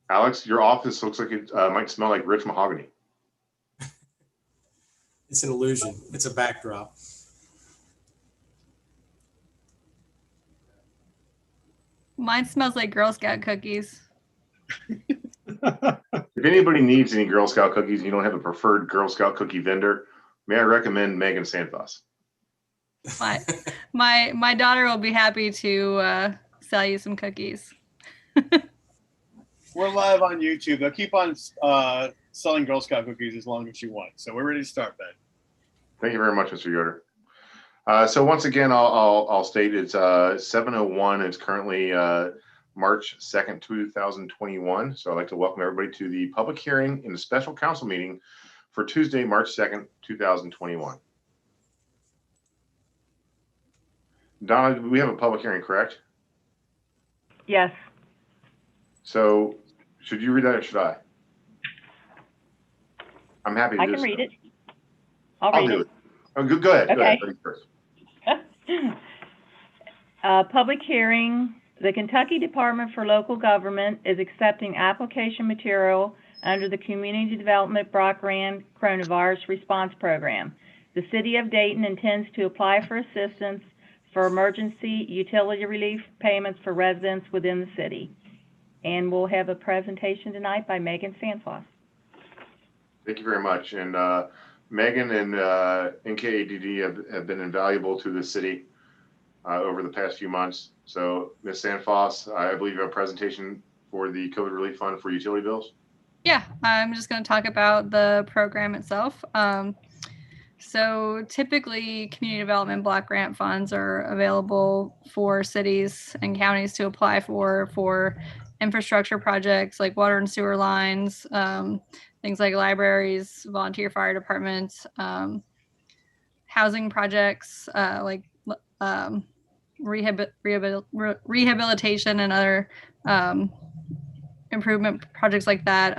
Alex, your office looks like it might smell like rich mahogany. It's an illusion. It's a backdrop. Mine smells like Girl Scout cookies. If anybody needs any Girl Scout cookies, you don't have a preferred Girl Scout cookie vendor, may I recommend Megan Santos? My daughter will be happy to sell you some cookies. We're live on YouTube. They'll keep on selling Girl Scout cookies as long as you want. So we're ready to start, Ben. Thank you very much, Mr. Yoder. So once again, I'll state it's 7:01. It's currently March 2nd, 2021. So I'd like to welcome everybody to the public hearing in the special council meeting for Tuesday, March 2nd, 2021. Donna, we have a public hearing, correct? Yes. So should you read that or should I? I'm happy to I do can so. read it. I'll I'll read do it. it. Oh, go ahead. Go Okay. ahead. Ladies first. Public hearing. The Kentucky Department for Local Government is accepting application material under the Community Development Block Grant Coronavirus Response Program. The City of Dayton intends to apply for assistance for emergency utility relief payments for residents within the city. And we'll have a presentation tonight by Megan Santos. Thank you very much. And Megan and NKADD have been invaluable to the city over the past few months. So Ms. Sanfos, I believe you have a presentation for the COVID Relief Fund for utility bills. Yeah, I'm just going to talk about the program itself. So typically community development block grant funds are available for cities and counties to apply for infrastructure projects like water and sewer lines, things like libraries, volunteer fire departments, housing projects like rehabilitation and other improvement projects like that.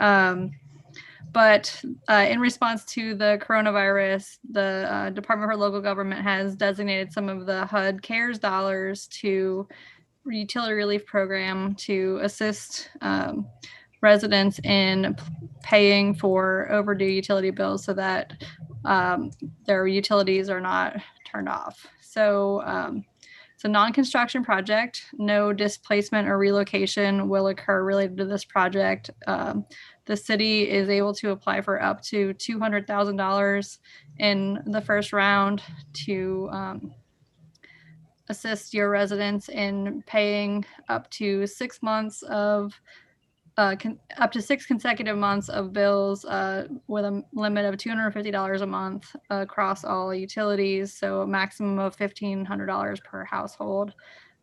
But in response to the coronavirus, the Department for Local Government has designated some of the HUD CARES dollars to utility relief program to assist residents in paying for overdue utility bills so that their utilities are not turned off. So it's a non-construction project. No displacement or relocation will occur related to this project. The city is able to apply for up to $200,000 in the first round to assist your residents in paying up to 6 months of up to 6 consecutive months of bills with a limit of $250 a month across all utilities, so a maximum of $1,500 per household.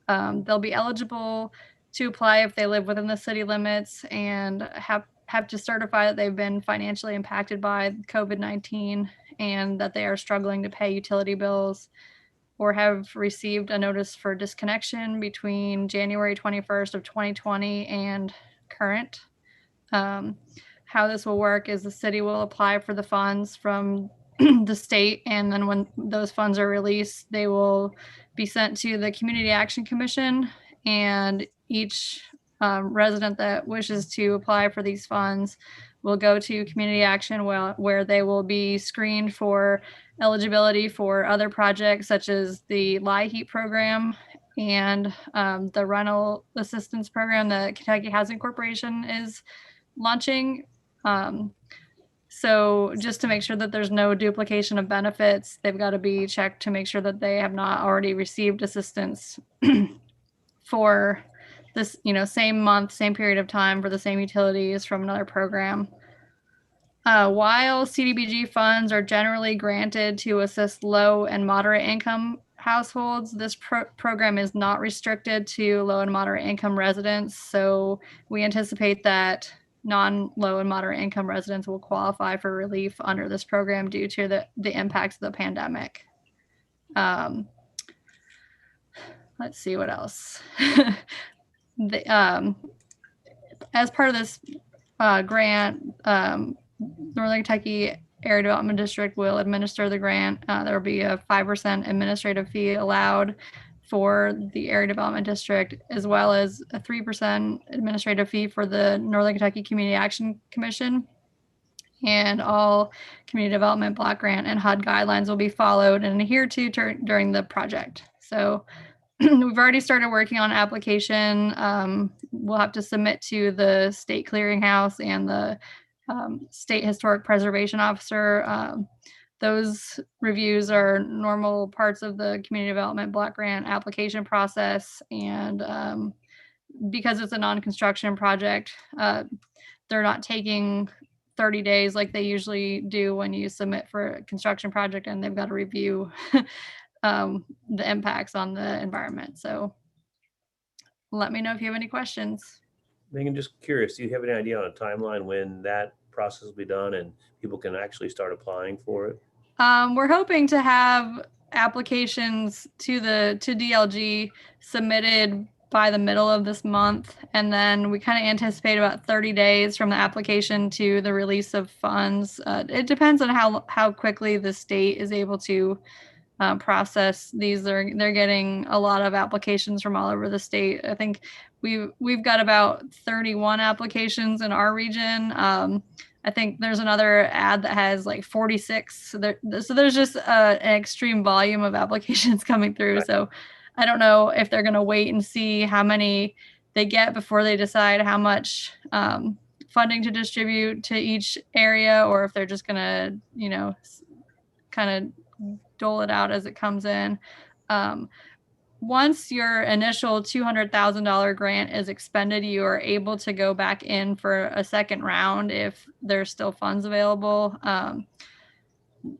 They'll be eligible to apply if they live within the city limits and have to certify that they've been financially impacted by COVID-19 and that they are struggling to pay utility bills, or have received a notice for disconnection between January 21st of 2020 and current. How this will work is the city will apply for the funds from the state, and then when those funds are released, they will be sent to the Community Action Commission, and each resident that wishes to apply for these funds will go to Community Action where they will be screened for eligibility for other projects such as the LIHEAP program and the rental assistance program that Kentucky Housing Corporation is launching. So just to make sure that there's no duplication of benefits, they've got to be checked to make sure that they have not already received assistance for this, same month, same period of time for the same utilities from another program. While CDBG funds are generally granted to assist low and moderate income households, this program is not restricted to low and moderate income residents. So we anticipate that non-low and moderate income residents will qualify for relief under this program due to the impacts of the pandemic. Let's see what else. As part of this grant, Northern Kentucky Area Development District will administer the grant. There will be a 5% administrative fee allowed for the area development district, as well as a 3% administrative fee for the Northern Kentucky Community Action Commission. And all community development block grant and HUD guidelines will be followed and adhered to during the project. So we've already started working on application. We'll have to submit to the state clearinghouse and the state historic preservation officer. Those reviews are normal parts of the community development block grant application process. And because it's a non-construction project, they're not taking 30 days like they usually do when you submit for a construction project, and they've got to review the impacts on the environment. So let me know if you have any questions. Megan, just curious, do you have any idea on a timeline when that process will be done and people can actually start applying for it? We're hoping to have applications to DLG submitted by the middle of this month. And then we kind of anticipate about 30 days from the application to the release of funds. It depends on how quickly the state is able to process these. They're getting a lot of applications from all over the state. I think we've got about 31 applications in our region. I think there's another ad that has like 46. So there's just an extreme volume of applications coming through. So I don't know if they're going to wait and see how many they get before they decide how much funding to distribute to each area, or if they're just going to, kind of dole it out as it comes in. Once your initial $200,000 grant is expended, you are able to go back in for a second round if there's still funds available.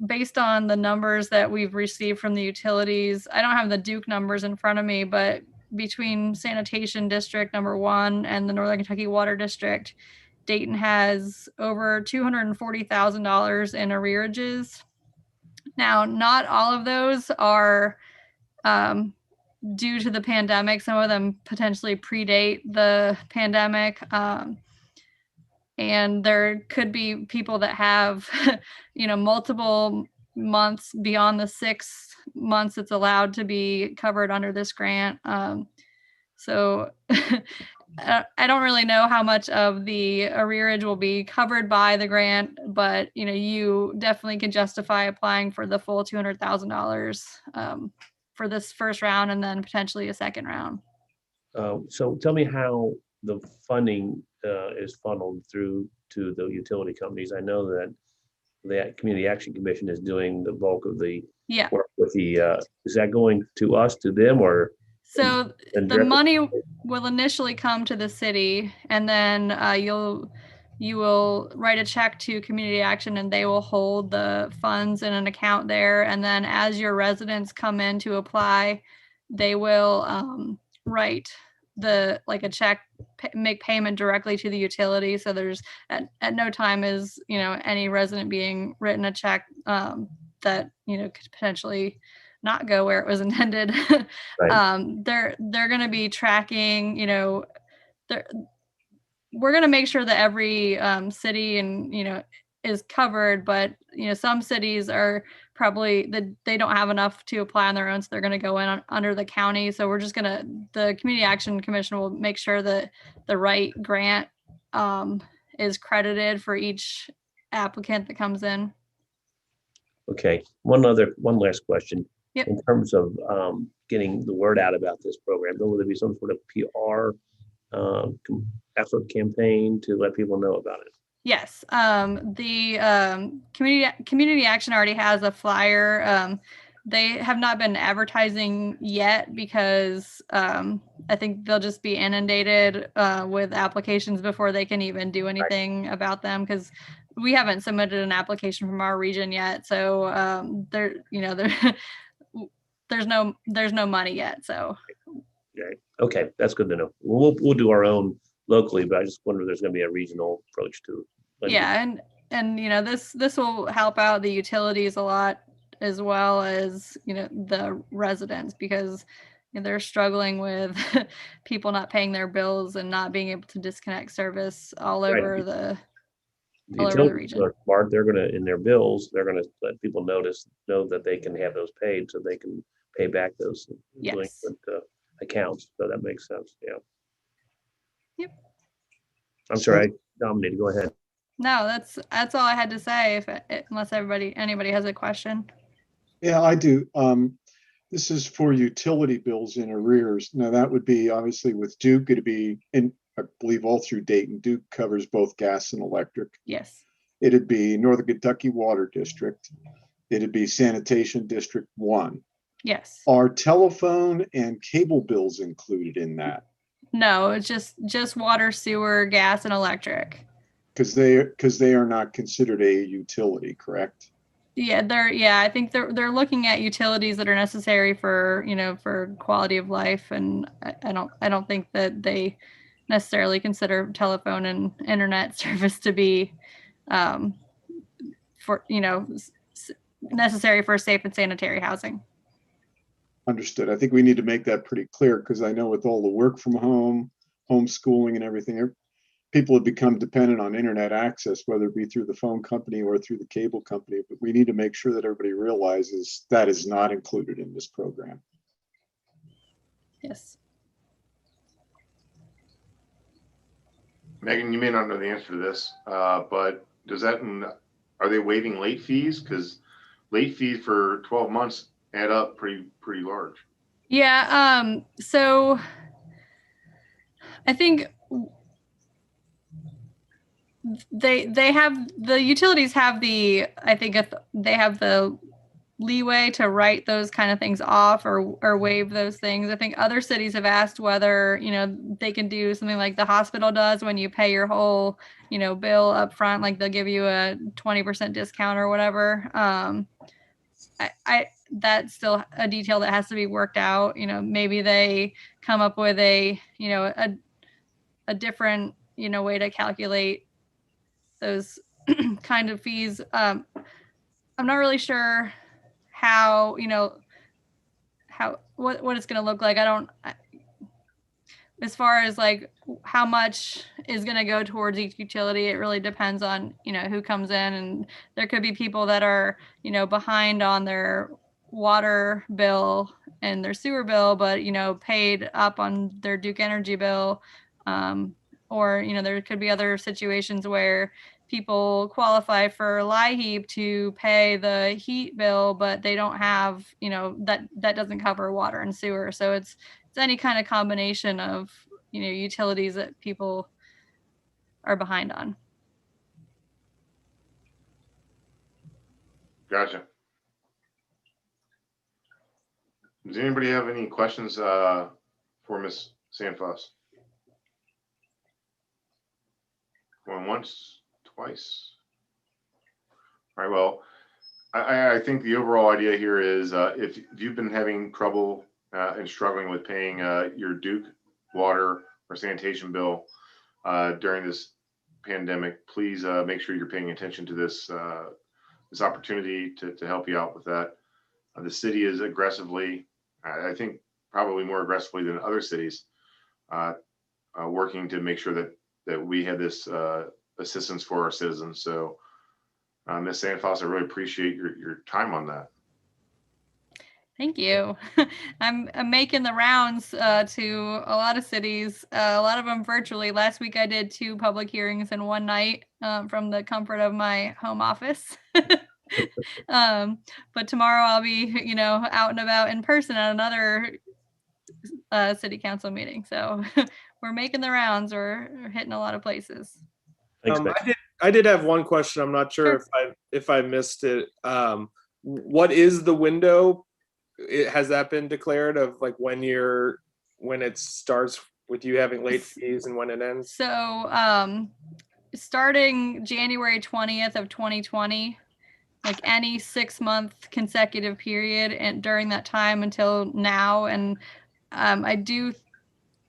Based on the numbers that we've received from the utilities, I don't have the Duke numbers in front of me, but between Sanitation District number 1 and the Northern Kentucky Water District, Dayton has over $240,000 in arrearages. Now, not all of those are due to the pandemic. Some of them potentially predate the pandemic. And there could be people that have, multiple months beyond the 6 months it's allowed to be covered under this grant. So I don't really know how much of the arrearage will be covered by the grant, but you definitely can justify applying for the full $200,000 for this first round, and then potentially a second round. So tell me how the funding is funneled through to the utility companies. I know that the Community Action Commission is doing the bulk of the work with the, is that going to us, to them, or? So the money will initially come to the city, and then you will write a check to Community Action, and they will hold the funds in an account there. And then as your residents come in to apply, they will write a check, make payment directly to the utility. So there's at no time is any resident being written a check that could potentially not go where it was intended. Right. They're going to be tracking. We're going to make sure that every city and is covered, but some cities are probably they don't have enough to apply on their own, so they're going to go in under the county. So we're just the Community Action Commission will make sure that the right grant is credited for each applicant that comes in. Okay, one last question. Yep. In terms of getting the word out about this program, will there be some sort of PR effort campaign to let people know about it? Yes, the community Action already has a flyer. They have not been advertising yet because I think they'll just be inundated with applications before they can even do anything about them, because we haven't submitted an application from our region yet. So there's no money yet. So okay, that's good to know. We'll do our own locally, but I just wonder if there's going to be a regional approach to it. Yeah, and this will help out the utilities a lot, as well as the residents, because they're struggling with people not paying their bills and not being able to disconnect service all over the region. Are smart. They're going to, in their bills, they're going to let people know that they can have those paid, so they can pay back those Yes. delinquent accounts. So that makes sense. Yeah. Yep. I'm sorry, I dominated. Go ahead. No, that's all I had to say. Unless anybody has a question. Yeah, I do. This is for utility bills in arrears. Now that would be obviously with Duke, it'd be, and I believe all through Dayton. Duke covers both gas and electric. Yes. It'd be Northern Kentucky Water District. It'd be Sanitation District 1. Yes. Are telephone and cable bills included in that? No, it's just water, sewer, gas, and electric. Because they are not considered a utility, correct? Yeah, I think they're looking at utilities that are necessary for, for quality of life, and I don't think that they necessarily consider telephone and internet service to be for necessary for safe and sanitary housing. Understood. I think we need to make that pretty clear, because I know with all the work from home, homeschooling and everything, people have become dependent on internet access, whether it be through the phone company or through the cable company. But we need to make sure that everybody realizes that is not included in this program. Yes. Megan, you may not know the answer to this, but are they waiving late fees? Because late fees for 12 months add up pretty large. Yeah. So I think they have, the utilities have they have the leeway to write those kind of things off or waive those things. I think other cities have asked whether, they can do something like the hospital does when you pay your whole, bill up front, like they'll give you a 20% discount or whatever. That's still a detail that has to be worked out. Maybe they come up with a different, way to calculate those kind of fees. I'm not really sure how, what it's going to look like. As far as like how much is going to go towards each utility, it really depends on, who comes in, and there could be people that are, behind on their water bill and their sewer bill, but, paid up on their Duke Energy bill. Or, there could be other situations where people qualify for LIHEAP to pay the heat bill, but they don't have, that doesn't cover water and sewer. So it's any kind of combination of, utilities that people are behind on. Gotcha. Does anybody have any questions for Ms. Sandfoss? Going once, twice. All right, well, I think the overall idea here is if you've been having trouble and struggling with paying your Duke water or sanitation bill during this pandemic, please make sure you're paying attention to this opportunity to help you out with that. The city is aggressively, I think probably more aggressively than other cities, working to make sure that we have this assistance for our citizens. So Ms. Sandfoss, I really appreciate your time on that. Thank you. I'm making the rounds to a lot of cities, a lot of them virtually. Last week I did 2 public hearings in one night from the comfort of my home office. But tomorrow I'll be, out and about in person at another city council meeting. So we're making the rounds. We're hitting a lot of places. Thanks, I did have one question. I'm not sure if I missed it. What is the window? Has that been declared of like when it starts with you having late fees and when it ends? So starting January 20th of 2020, like any 6-month consecutive period, and during that time until now. And I do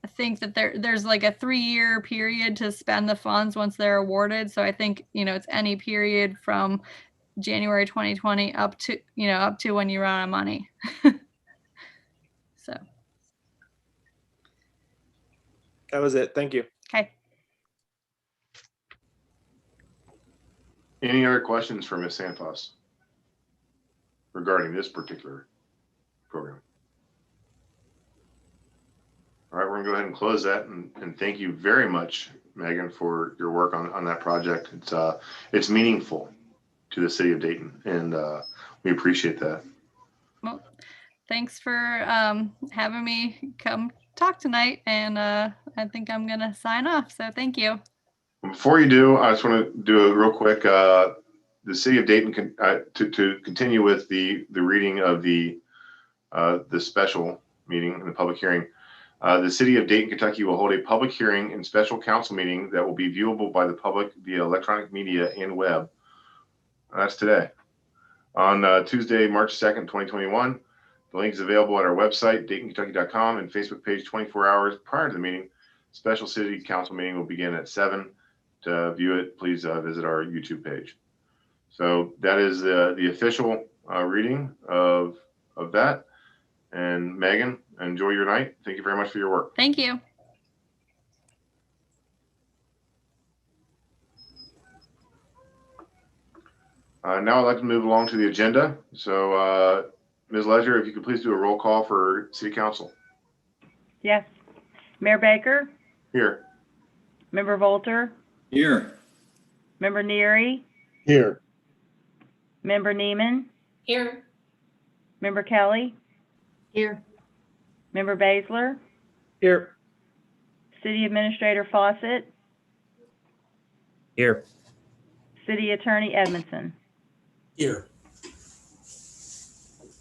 think that there's like a 3-year period to spend the funds once they're awarded. So I think, it's any period from January 2020 up to when you run out of money. So that was it. Thank you. Okay. Any other questions for Ms. Sandfoss regarding this particular program? All right, we're gonna go ahead and close that, and thank you very much, Megan, for your work on that project. It's meaningful to the city of Dayton, and we appreciate that. Well, thanks for having me come talk tonight, and I think I'm gonna sign off. So thank you. Before you do, I just want to do a real quick. The city of Dayton can to continue with the reading of the special meeting and the public hearing. The city of Dayton, Kentucky will hold a public hearing and special council meeting that will be viewable by the public via electronic media and web. That's today. On Tuesday, March 2nd, 2021. The link is available at our website, DaytonKentucky.com, and Facebook page 24 hours prior to the meeting. Special city council meeting will begin at 7. To view it, please visit our YouTube page. So that is the official reading of that. And Megan, enjoy your night. Thank you very much for your work. Thank you. Now I'd like to move along to the agenda. So Ms. Ledger, if you could please do a roll call for City Council. Yes. Mayor Baker? Here. Member Volter? Here. Member Neary? Here. Member Neiman? Here. Member Kelly? Here. Member Baszler? Here. City Administrator Fawcett? Here. City Attorney Edmondson? Here.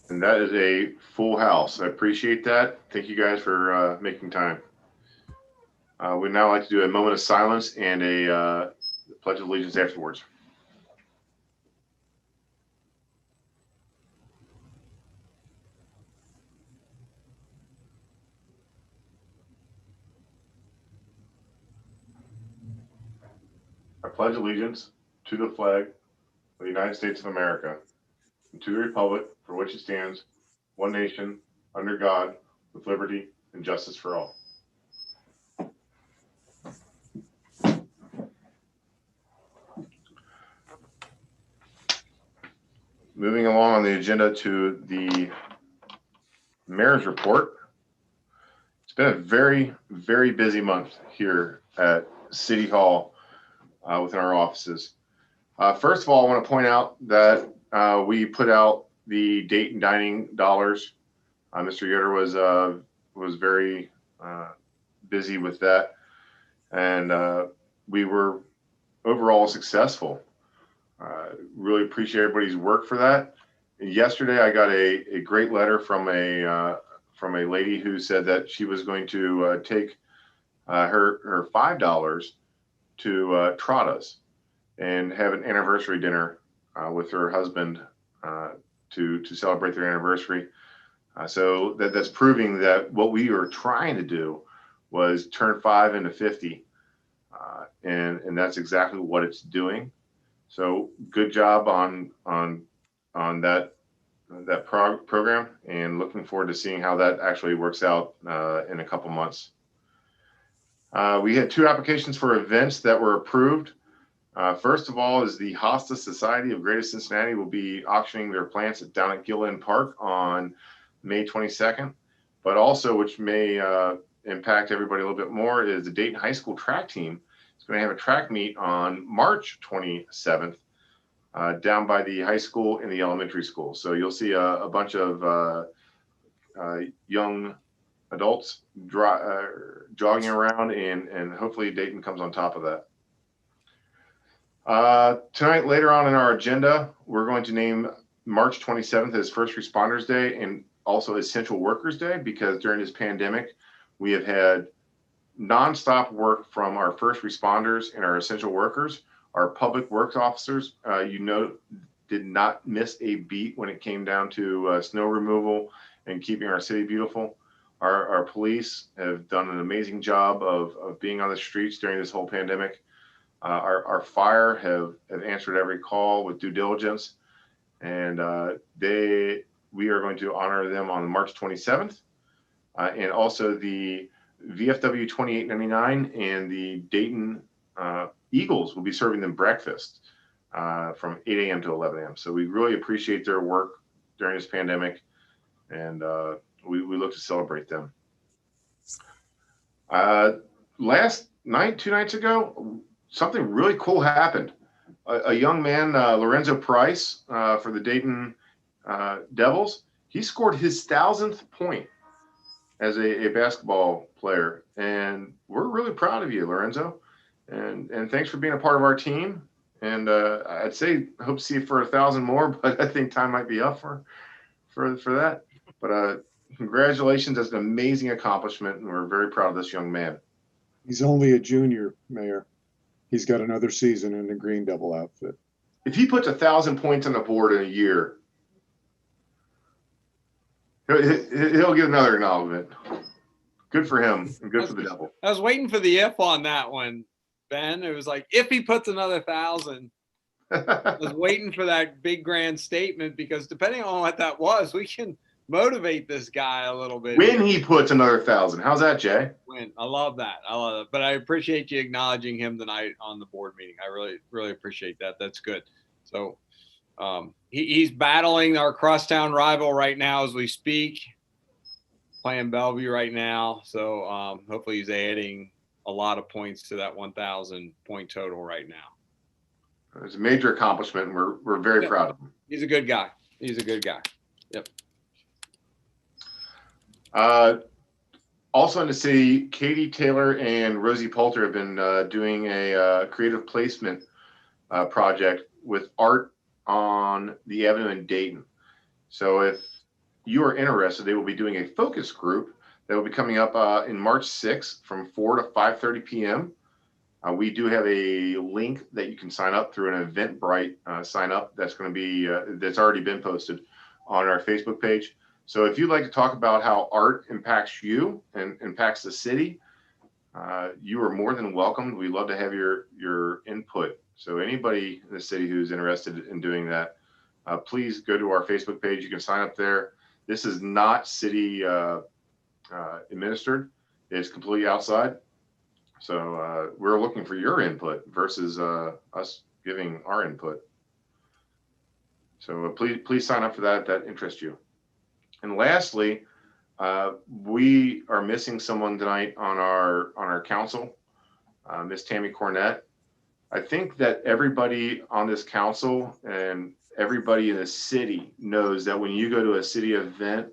And that is a full house. I appreciate that. Thank you guys for making time. We'd now like to do a moment of silence and a pledge of allegiance afterwards. I pledge allegiance to the flag of the United States of America and to the republic for which it stands, one nation, under God, with liberty and justice for all. Moving along on the agenda to the mayor's report. It's been a very, very busy month here at City Hall within our offices. First of all, I want to point out that we put out the Dayton dining dollars. Mr. Yoder was very busy with that, and we were overall successful. Really appreciate everybody's work for that. Yesterday, I got a great letter from a lady who said that she was going to take her $5 to Trotta's and have an anniversary dinner with her husband to celebrate their anniversary. So that's proving that what we were trying to do was turn 5 into 50, and that's exactly what it's doing. So good job on that program, and looking forward to seeing how that actually works out in a couple months. We had 2 applications for events that were approved. First of all is the Hosta Society of Greater Cincinnati will be auctioning their plants down at Gilliland Park on May 22nd. But also, which may impact everybody a little bit more, is the Dayton High School track team is going to have a track meet on March 27th down by the high school and the elementary school. So you'll see a bunch of young adults jogging around, and hopefully Dayton comes on top of that. Tonight, later on in our agenda, we're going to name March 27th as First Responders Day and also Essential Workers Day, because during this pandemic, we have had nonstop work from our first responders and our essential workers. Our public works officers, did not miss a beat when it came down to snow removal and keeping our city beautiful. Our police have done an amazing job of being on the streets during this whole pandemic. Our fire have answered every call with due diligence, and we are going to honor them on March 27th. And also the VFW 2899 and the Dayton Eagles will be serving them breakfast from 8 a.m. to 11 a.m. So we really appreciate their work during this pandemic, and we look to celebrate them. Last night, 2 nights ago, something really cool happened. A young man, Lorenzo Price, for the Dayton Devils, he scored his 1,000th point as a basketball player, and we're really proud of you, Lorenzo. And thanks for being a part of our team. And I'd say I hope to see you for 1,000 more, but I think time might be up for that. But congratulations, that's an amazing accomplishment, and we're very proud of this young man. He's only a junior, Mayor. He's got another season in the Green Devil outfit. If he puts 1,000 points on the board in a year, he'll get another acknowledgement. Good for him and good for the Devil. I was waiting for the if on that one, Ben. It was like, if he puts another 1,000. I was waiting for that big grand statement, because depending on what that was, we can motivate this guy a little bit. When he puts another 1,000. How's that, Jay? When. I love that. But I appreciate you acknowledging him tonight on the board meeting. I really, really appreciate that. That's good. So he's battling our crosstown rival right now as we speak, playing Bellevue right now. So hopefully he's adding a lot of points to that 1,000 point total right now. It's a major accomplishment, and we're very proud of him. He's a good guy. He's a good guy. Yep. Also in the city, Katie Taylor and Rosie Poulter have been doing a creative placement project with art on the Avenue in Dayton. So if you are interested, they will be doing a focus group that will be coming up in March 6th from 4 to 5:30 p.m. We do have a link that you can sign up through an Eventbrite sign up. That's going to be that's already been posted on our Facebook page. So if you'd like to talk about how art impacts you and impacts the city, you are more than welcome. We'd love to have your input. So anybody in the city who's interested in doing that, please go to our Facebook page. You can sign up there. This is not city administered. It's completely outside. So we're looking for your input versus us giving our input. So please sign up for that if that interests you. And lastly, we are missing someone tonight on our council, Miss Tammy Cornett. I think that everybody on this council and everybody in the city knows that when you go to a city event,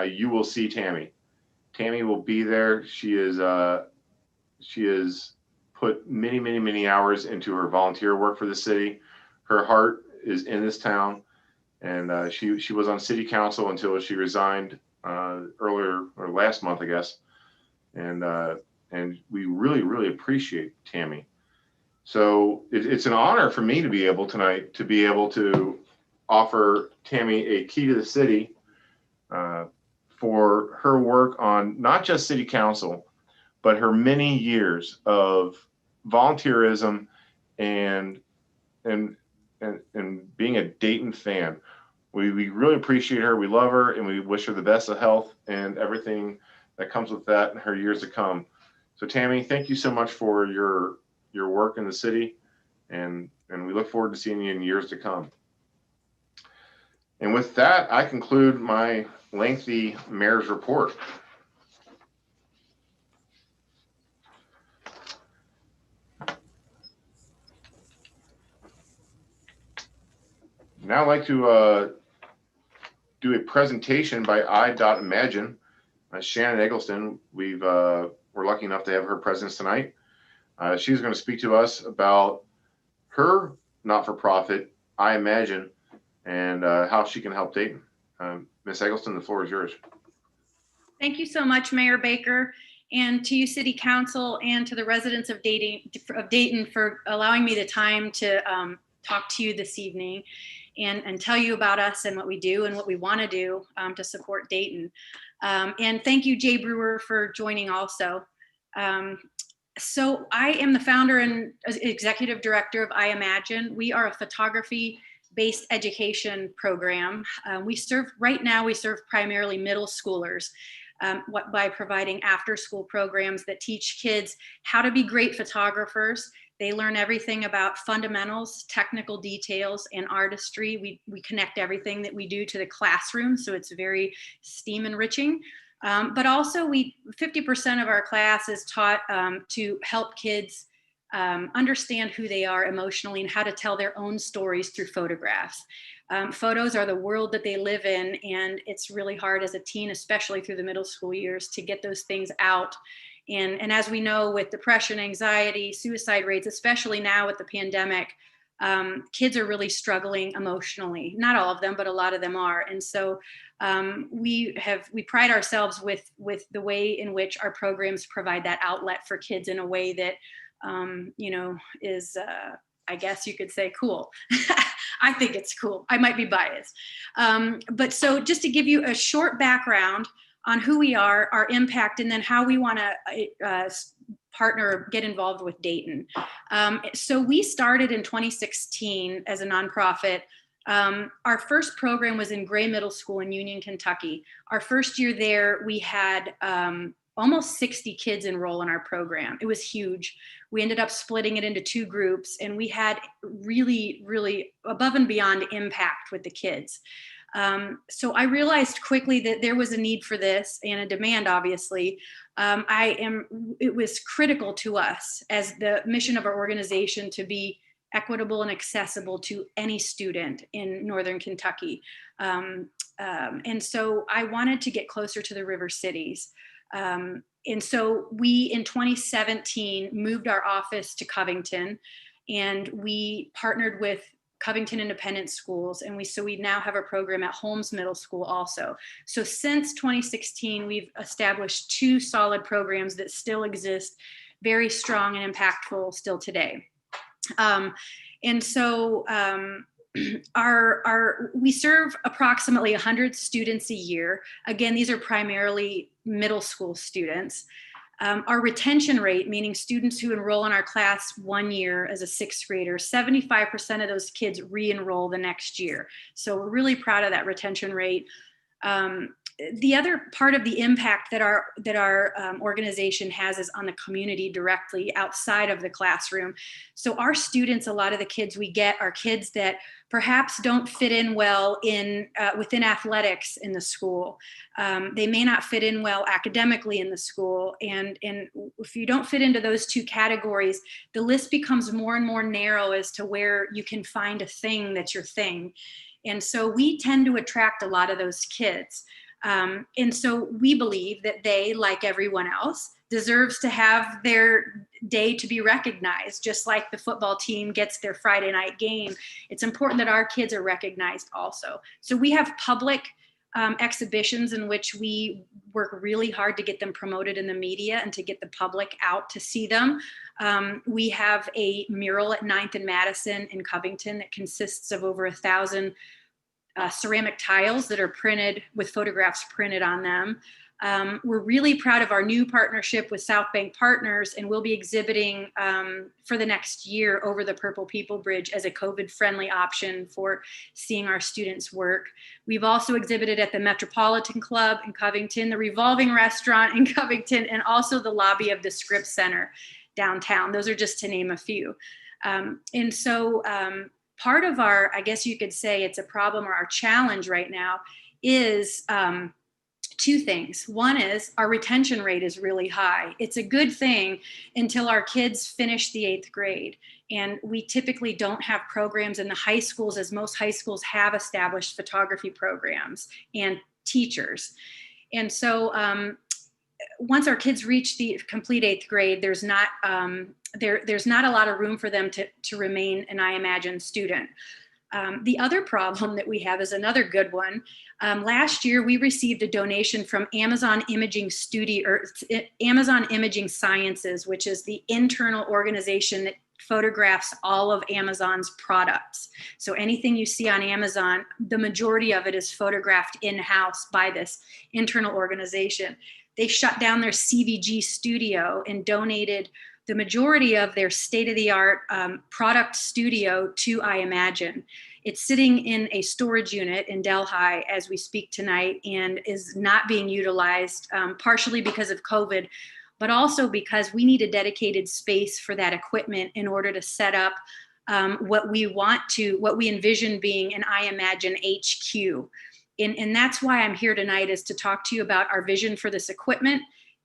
you will see Tammy. Tammy will be there. She has put many hours into her volunteer work for the city. Her heart is in this town, and she was on city council until she resigned earlier or last month, I guess. And we really appreciate Tammy. So it's an honor for me to be able tonight to be able to offer Tammy a key to the city for her work on not just city council, but her many years of volunteerism and being a Dayton fan. We really appreciate her. We love her, and we wish her the best of health and everything that comes with that in her years to come. So Tammy, thank you so much for your work in the city, and we look forward to seeing you in years to come. And with that, I conclude my lengthy mayor's report. Now I'd like to do a presentation by I.Imagine. Shannon Eggleston, we're lucky enough to have her presence tonight. She's going to speak to us about her not-for-profit, I Imagine, and how she can help Dayton. Ms. Eggleston, the floor is yours. Thank you so much, Mayor Baker, and to you, City Council, and to the residents of Dayton for allowing me the time to talk to you this evening and tell you about us and what we do and what we want to do to support Dayton. And thank you, Jay Brewer, for joining also. So I am the founder and executive director of I Imagine. We are a photography-based education program. Right now we serve primarily middle schoolers by providing after-school programs that teach kids how to be great photographers. They learn everything about fundamentals, technical details, and artistry. We connect everything that we do to the classroom, so it's very STEAM enriching. But also 50% of our class is taught to help kids understand who they are emotionally and how to tell their own stories through photographs. Photos are the world that they live in, and it's really hard as a teen, especially through the middle school years, to get those things out. And as we know, with depression, anxiety, suicide rates, especially now with the pandemic, kids are really struggling emotionally. Not all of them, but a lot of them are. And so we pride ourselves with the way in which our programs provide that outlet for kids in a way that is, I guess you could say, cool. I think it's cool. I might be biased. But so just to give you a short background on who we are, our impact, and then how we want to partner, get involved with Dayton. So we started in 2016 as a nonprofit. Our first program was in Gray Middle School in Union, Kentucky. Our first year there, we had almost 60 kids enroll in our program. It was huge. We ended up splitting it into 2 groups, and we had really, really above and beyond impact with the kids. So I realized quickly that there was a need for this and a demand, obviously. It was critical to us as the mission of our organization to be equitable and accessible to any student in Northern Kentucky. And so I wanted to get closer to the river cities. And so we, in 2017, moved our office to Covington, and we partnered with Covington Independent Schools. And we now have a program at Holmes Middle School also. So since 2016, we've established 2 solid programs that still exist, very strong and impactful still today. And so we serve approximately 100 students a year. Again, these are primarily middle school students. Our retention rate, meaning students who enroll in our class 1 year as a 6th grader, 75% of those kids re-enroll the next year. So we're really proud of that retention rate. The other part of the impact that our organization has is on the community directly outside of the classroom. So our students, a lot of the kids we get are kids that perhaps don't fit in well within athletics in the school. They may not fit in well academically in the school. And if you don't fit into those 2 categories, the list becomes more and more narrow as to where you can find a thing that's your thing. And so we tend to attract a lot of those kids. And so we believe that they, like everyone else, deserves to have their day to be recognized, just like the football team gets their Friday night game. It's important that our kids are recognized also. So we have public exhibitions in which we work really hard to get them promoted in the media and to get the public out to see them. We have a mural at 9th and Madison in Covington that consists of over 1,000 ceramic tiles that are printed with photographs printed on them. We're really proud of our new partnership with South Bank Partners, and we'll be exhibiting for the next year over the Purple People Bridge as a COVID-friendly option for seeing our students work. We've also exhibited at the Metropolitan Club in Covington, the Revolving Restaurant in Covington, and also the lobby of the Scripps Center downtown. Those are just to name a few. And so part of our, I guess you could say it's a problem or our challenge right now is 2 things. One is our retention rate is really high. It's a good thing until our kids finish the 8th grade. And we typically don't have programs in the high schools, as most high schools have established photography programs and teachers. And so once our kids reach the complete 8th grade, there's not a lot of room for them to remain an I Imagine student. The other problem that we have is another good one. Last year, we received a donation from Amazon Imaging Amazon Imaging Sciences, which is the internal organization that photographs all of Amazon's products. So anything you see on Amazon, the majority of it is photographed in-house by this internal organization. They shut down their CVG studio and donated the majority of their state-of-the-art product studio to I Imagine. It's sitting in a storage unit in Delhi as we speak tonight and is not being utilized, partially because of COVID, but also because we need a dedicated space for that equipment in order to set up what we envision being an I Imagine HQ. and that's why I'm here tonight, is to talk to you about our vision for this equipment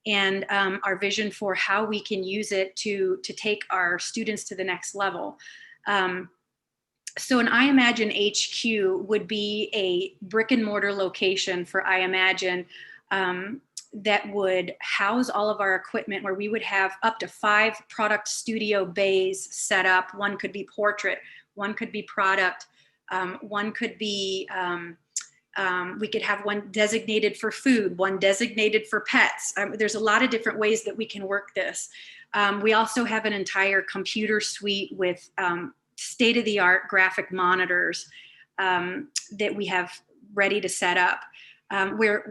and our vision for how we can use it to take our students to the next level. So an iMagine HQ would be a brick and mortar location for iMagine that would house all of our equipment, where we would have up to 5 product studio bays set up. One could be portrait, one could be product, one could be, we could have one designated for food, one designated for pets. There's a lot of different ways that we can work this. We also have an entire computer suite with state-of-the-art graphic monitors that we have ready to set up.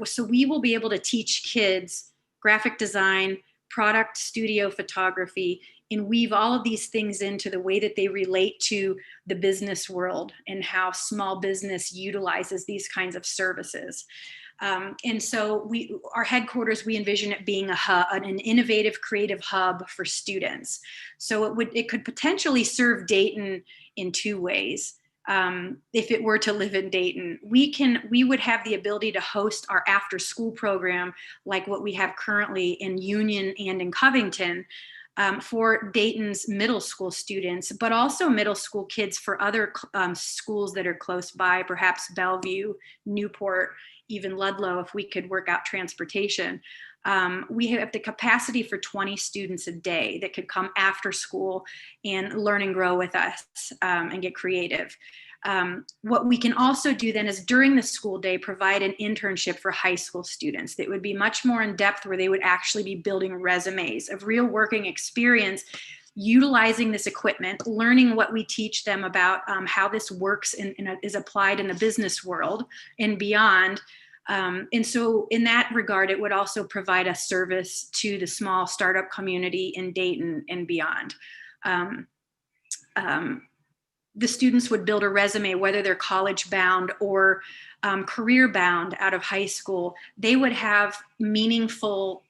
So we will be able to teach kids graphic design, product studio photography, and weave all of these things into the way that they relate to the business world and how small business utilizes these kinds of services. And so our headquarters, we envision it being a hub, an innovative, creative hub for students. So it could potentially serve Dayton in 2 ways. If it were to live in Dayton, we would have the ability to host our after school program like what we have currently in Union and in Covington for Dayton's middle school students, but also middle school kids for other schools that are close by, perhaps Bellevue, Newport, even Ludlow, if we could work out transportation. We have the capacity for 20 students a day that could come after school and learn and grow with us and get creative. What we can also do then is during the school day, provide an internship for high school students that would be much more in depth, where they would actually be building resumes of real working experience, utilizing this equipment, learning what we teach them about how this works and is applied in the business world and beyond. And so in that regard, it would also provide a service to the small startup community in Dayton and beyond. The students would build a resume, whether they're college bound or career bound out of high school. They would have meaningful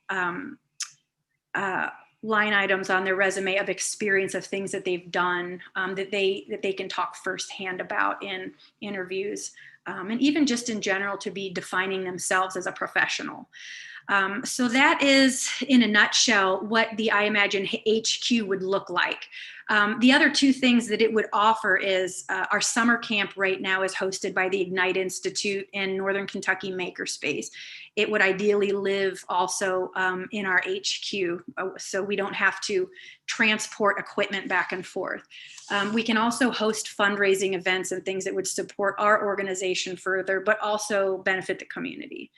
line items on their resume of experience of things that they've done that they can talk firsthand about in interviews, and even just in general to be defining themselves as a professional. So that is, in a nutshell, what the iMagine HQ would look like. The other 2 things that it would offer is our summer camp right now is hosted by the Ignite Institute in Northern Kentucky Makerspace. It would ideally live also in our HQ, so we don't have to transport equipment back and forth. We can also host fundraising events and things that would support our organization further, but also benefit the community.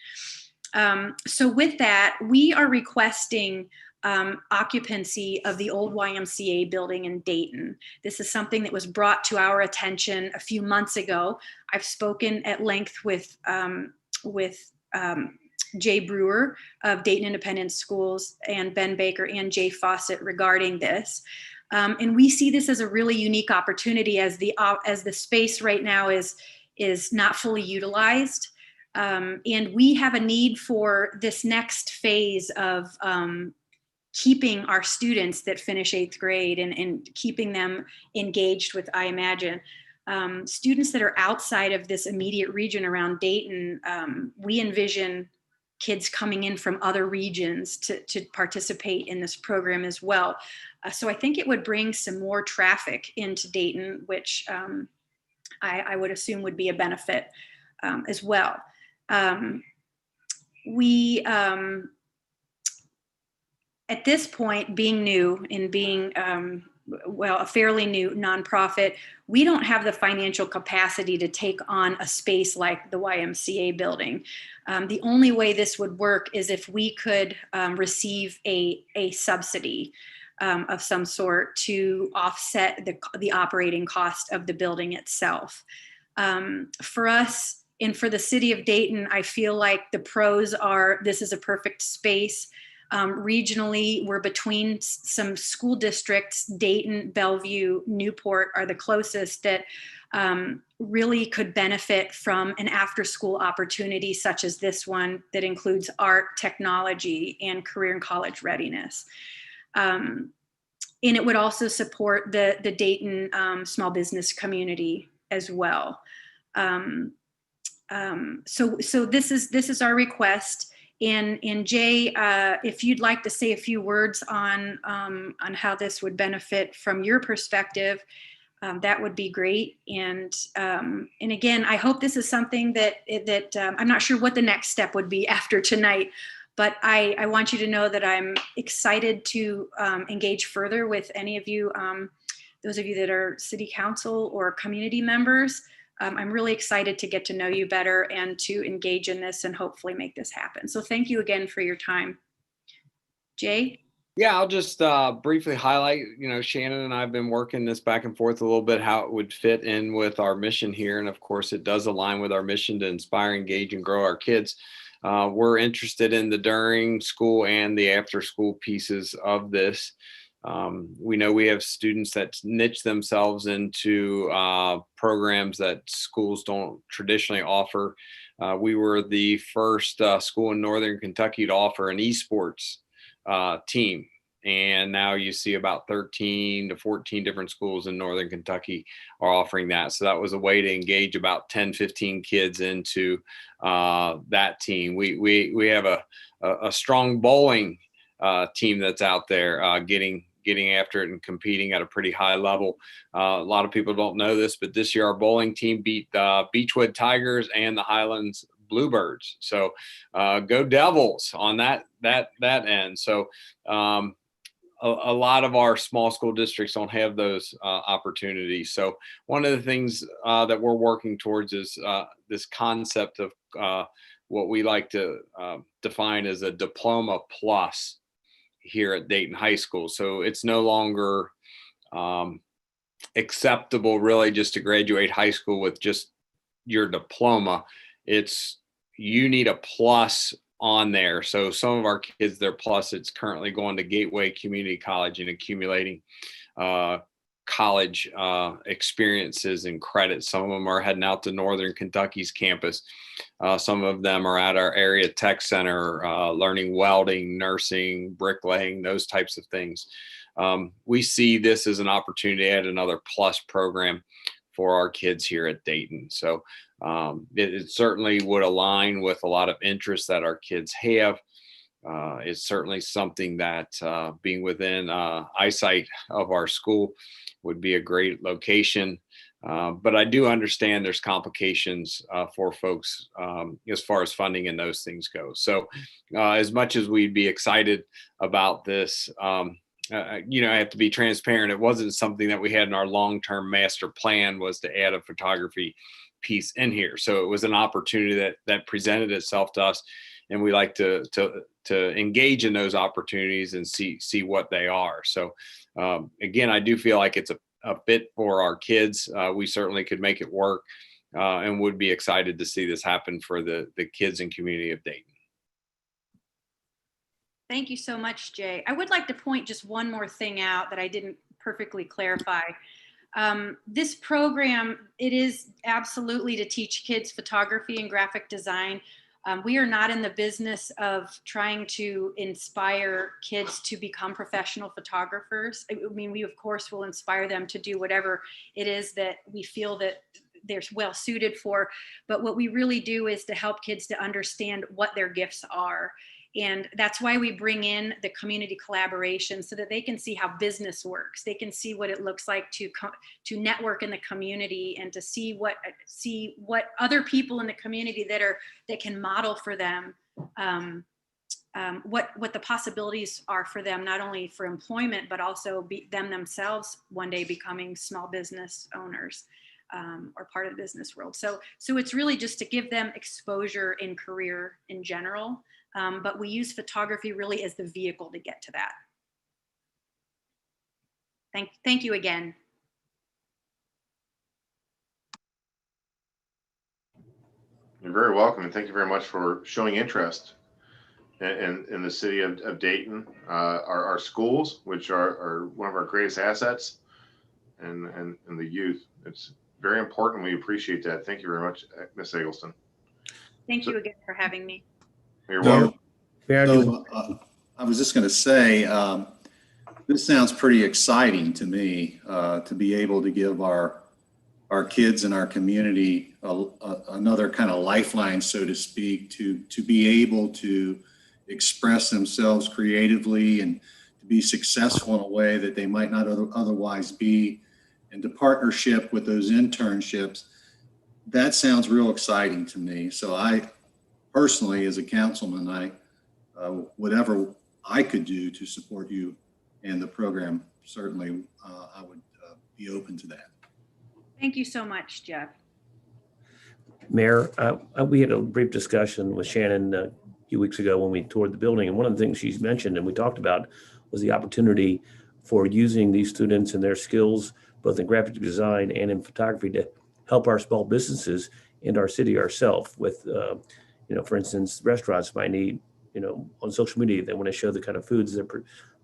So with that, we are requesting occupancy of the old YMCA building in Dayton. This is something that was brought to our attention a few months ago. I've spoken at length with Jay Brewer of Dayton Independent Schools and Ben Baker and Jay Fawcett regarding this. And we see this as a really unique opportunity as the space right now is not fully utilized. And we have a need for this next phase of keeping our students that finish 8th grade and keeping them engaged with iMagine. Students that are outside of this immediate region around Dayton, we envision kids coming in from other regions to participate in this program as well. So I think it would bring some more traffic into Dayton, which I would assume would be a benefit as well. At this point, being new and being, a fairly new nonprofit, we don't have the financial capacity to take on a space like the YMCA building. The only way this would work is if we could receive a subsidy of some sort to offset the operating cost of the building itself. For us, and for the city of Dayton, I feel like the pros are this is a perfect space. Regionally, we're between some school districts. Dayton, Bellevue, Newport are the closest that really could benefit from an after-school opportunity such as this one that includes art, technology, and career and college readiness. And it would also support the Dayton small business community as well. so this is our request. And Jay, if you'd like to say a few words on how this would benefit from your perspective, that would be great. And again, I hope this is something that I'm not sure what the next step would be after tonight, but I want you to know that I'm excited to engage further with any of you, those of you that are city council or community members. I'm really excited to get to know you better and to engage in this and hopefully make this happen. So thank you again for your time. Jay? Yeah, I'll just briefly highlight, Shannon and I have been working this back and forth a little bit, how it would fit in with our mission here. And of course, it does align with our mission to inspire, engage, and grow our kids. We're interested in the during school and the after school pieces of this. We know we have students that niche themselves into programs that schools don't traditionally offer. We were the first school in Northern Kentucky to offer an esports team. And now you see about 13 to 14 different schools in Northern Kentucky are offering that. So that was a way to engage about 10, 15 kids into that team. We have a strong bowling team that's out there getting after it and competing at a pretty high level. A lot of people don't know this, but this year our bowling team beat the Beechwood Tigers and the Highlands Bluebirds. So go Devils on that end. So a lot of our small school districts don't have those opportunities. So one of the things that we're working towards is this concept of what we like to define as a Diploma Plus here at Dayton High School. So it's no longer acceptable really just to graduate high school with just your diploma. It's you need a plus on there. So some of our kids, their plus, it's currently going to Gateway Community College and accumulating college experiences and credits. Some of them are heading out to Northern Kentucky's campus. Some of them are at our area tech center, learning welding, nursing, bricklaying, those types of things. We see this as an opportunity to add another plus program for our kids here at Dayton. So it certainly would align with a lot of interests that our kids have. It's certainly something that being within eyesight of our school would be a great location. But I do understand there's complications for folks as far as funding and those things go. So as much as we'd be excited about this, I have to be transparent. It wasn't something that we had in our long-term master plan was to add a photography piece in here. So it was an opportunity that presented itself to us. And we like to engage in those opportunities and see what they are. So again, I do feel like it's a fit for our kids. We certainly could make it work and would be excited to see this happen for the kids and community of Dayton. Thank you so much, Jay. I would like to point just one more thing out that I didn't perfectly clarify. This program, it is absolutely to teach kids photography and graphic design. We are not in the business of trying to inspire kids to become professional photographers. I mean, we of course will inspire them to do whatever it is that we feel that they're well suited for. But what we really do is to help kids to understand what their gifts are. And that's why we bring in the community collaboration so that they can see how business works. They can see what it looks like to network in the community and to see what other people in the community that can model for them what the possibilities are for them, not only for employment, but also them themselves one day becoming small business owners or part of the business world. So it's really just to give them exposure in career in general. But we use photography really as the vehicle to get to that. Thank you again. You're very welcome, and thank you very much for showing interest in the city of Dayton, our schools, which are one of our greatest assets, and the youth. It's very important. We appreciate that. Thank you very much, Ms. Eggleston. Thank you again for having me. You're welcome. I was just going to say, this sounds pretty exciting to me, to be able to give our our kids in our community another kind of lifeline, so to speak, to be able to express themselves creatively and to be successful in a way that they might not otherwise be, and to partnership with those internships. That sounds real exciting to me. So I personally, as a councilman, whatever I could do to support you and the program, certainly I would be open to that. Thank you so much, Jeff. Mayor, we had a brief discussion with Shannon a few weeks ago when we toured the building, and one of the things she's mentioned and we talked about was the opportunity for using these students and their skills, both in graphic design and in photography, to help our small businesses and our city ourselves with, for instance, restaurants might need, on social media, they want to show the kind of foods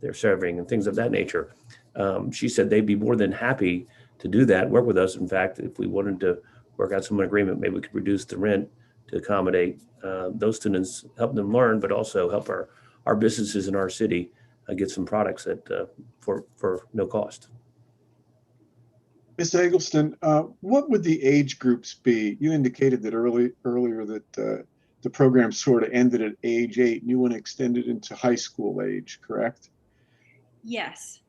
they're serving and things of that nature. She said they'd be more than happy to do that, work with us. In fact, if we wanted to work out some agreement, maybe we could reduce the rent to accommodate those students, help them learn, but also help our businesses in our city get some products that for no cost. Ms. Eggleston, what would the age groups be? You indicated that earlier that the program sort of ended at age 8 and you want to extend it into high school age, correct? Yes.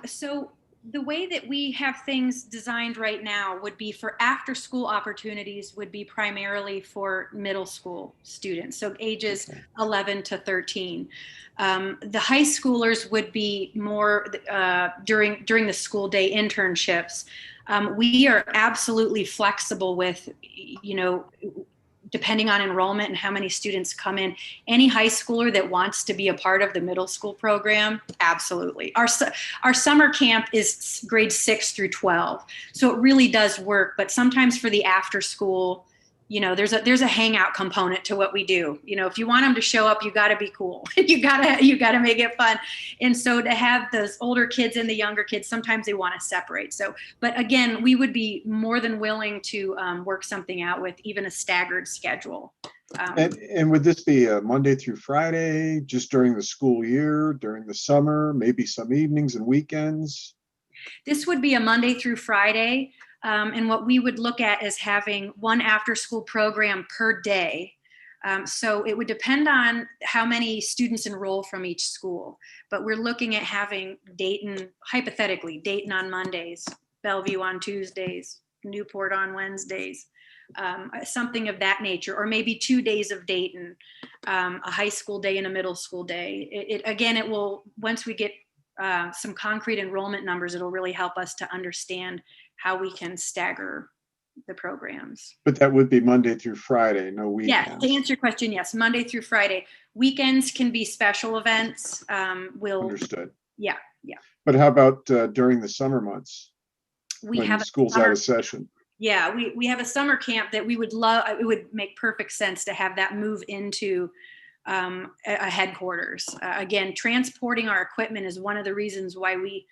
So the way that we have things designed right now would be for after school opportunities would be primarily for middle school students. So ages 11 to 13. The high schoolers would be more during the school day internships. We are absolutely flexible with, depending on enrollment and how many students come in. Any high schooler that wants to be a part of the middle school program, absolutely. Our summer camp is grades 6 through 12. So it really does work. But sometimes for the after school, there's a hangout component to what we do. If you want them to show up, you got to be cool. you got to make it fun. And so to have those older kids and the younger kids, sometimes they want to separate. So, but again, we would be more than willing to work something out with even a staggered schedule. And would this be a Monday through Friday, just during the school year, during the summer, maybe some evenings and weekends? This would be a Monday through Friday. And what we would look at is having one after school program per day. So it would depend on how many students enroll from each school. But we're looking at having Dayton, hypothetically, Dayton on Mondays, Bellevue on Tuesdays, Newport on Wednesdays, something of that nature, or maybe 2 days of Dayton, a high school day and a middle school day. It will, once we get some concrete enrollment numbers, it'll really help us to understand how we can stagger the programs. But that would be Monday through Friday, no weekends. Yeah, to answer your question, yes, Monday through Friday. Weekends can be special events. Understood. Yeah. But how about during the summer months? We when have school's out of session. Yeah, we have a summer camp that we would love. It would make perfect sense to have that move into a headquarters. Again, transporting our equipment is one of the reasons why we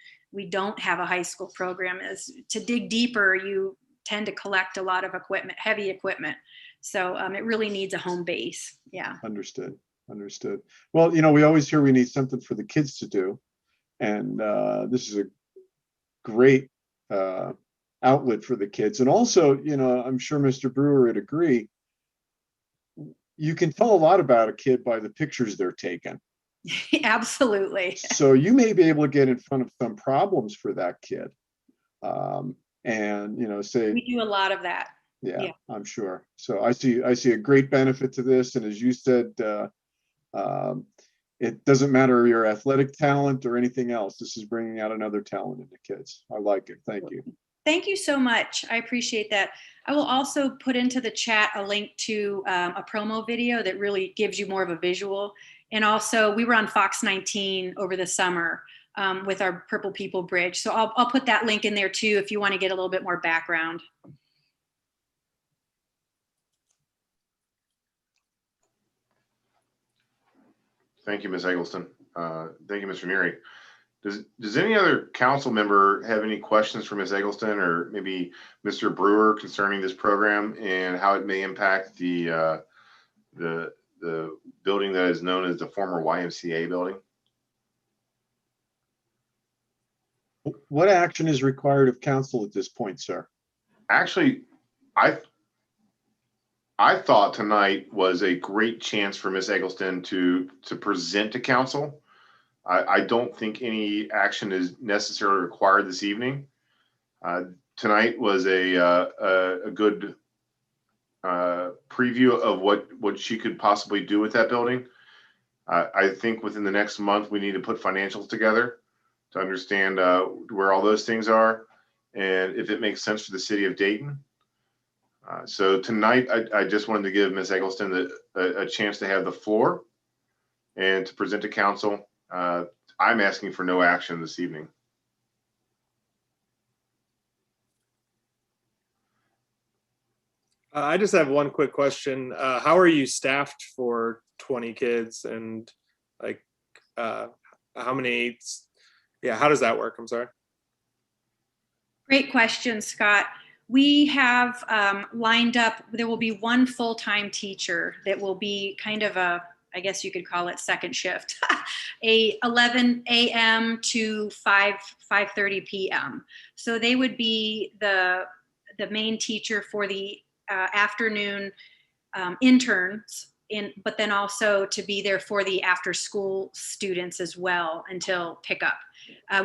don't have a high school program. Is to dig deeper, you tend to collect a lot of equipment, heavy equipment. So it really needs a home base. Yeah. Understood. Well, we always hear we need something for the kids to do. And this is a great outlet for the kids. And also, I'm sure Mr. Brewer would agree, you can tell a lot about a kid by the pictures they're taking. Absolutely. So you may be able to get in front of some problems for that kid. And say we do a lot of that. Yeah, I'm sure. So I see a great benefit to this. And as you said, it doesn't matter your athletic talent or anything else. This is bringing out another talent in the kids. I like it. Thank you. Thank you so much. I appreciate that. I will also put into the chat a link to a promo video that really gives you more of a visual. And also, we were on Fox 19 over the summer with our Purple People Bridge. So I'll put that link in there too if you want to get a little bit more background. Thank you, Ms. Eggleston. Thank you, Mr. Neary. Does any other council member have any questions for Ms. Eggleston or maybe Mr. Brewer concerning this program and how it may impact the building that is known as the former YMCA building? What action is required of council at this point, sir? Actually, I thought tonight was a great chance for Ms. Eggleston to present to council. I don't think any action is necessarily required this evening. Tonight was a good preview of what she could possibly do with that building. I think within the next month, we need to put financials together to understand where all those things are and if it makes sense for the city of Dayton. So tonight, I just wanted to give Ms. Eggleston a chance to have the floor and to present to council. I'm asking for no action this evening. I just have one quick question. How are you staffed for 20 kids, and like how many? Yeah, how does that work? I'm sorry. Great question, Scott. We have lined up, there will be one full-time teacher that will be kind of a, I guess you could call it second shift, a 11 a.m. to 5:30 p.m. So they would be the main teacher for the afternoon interns, but then also to be there for the after-school students as well until pickup.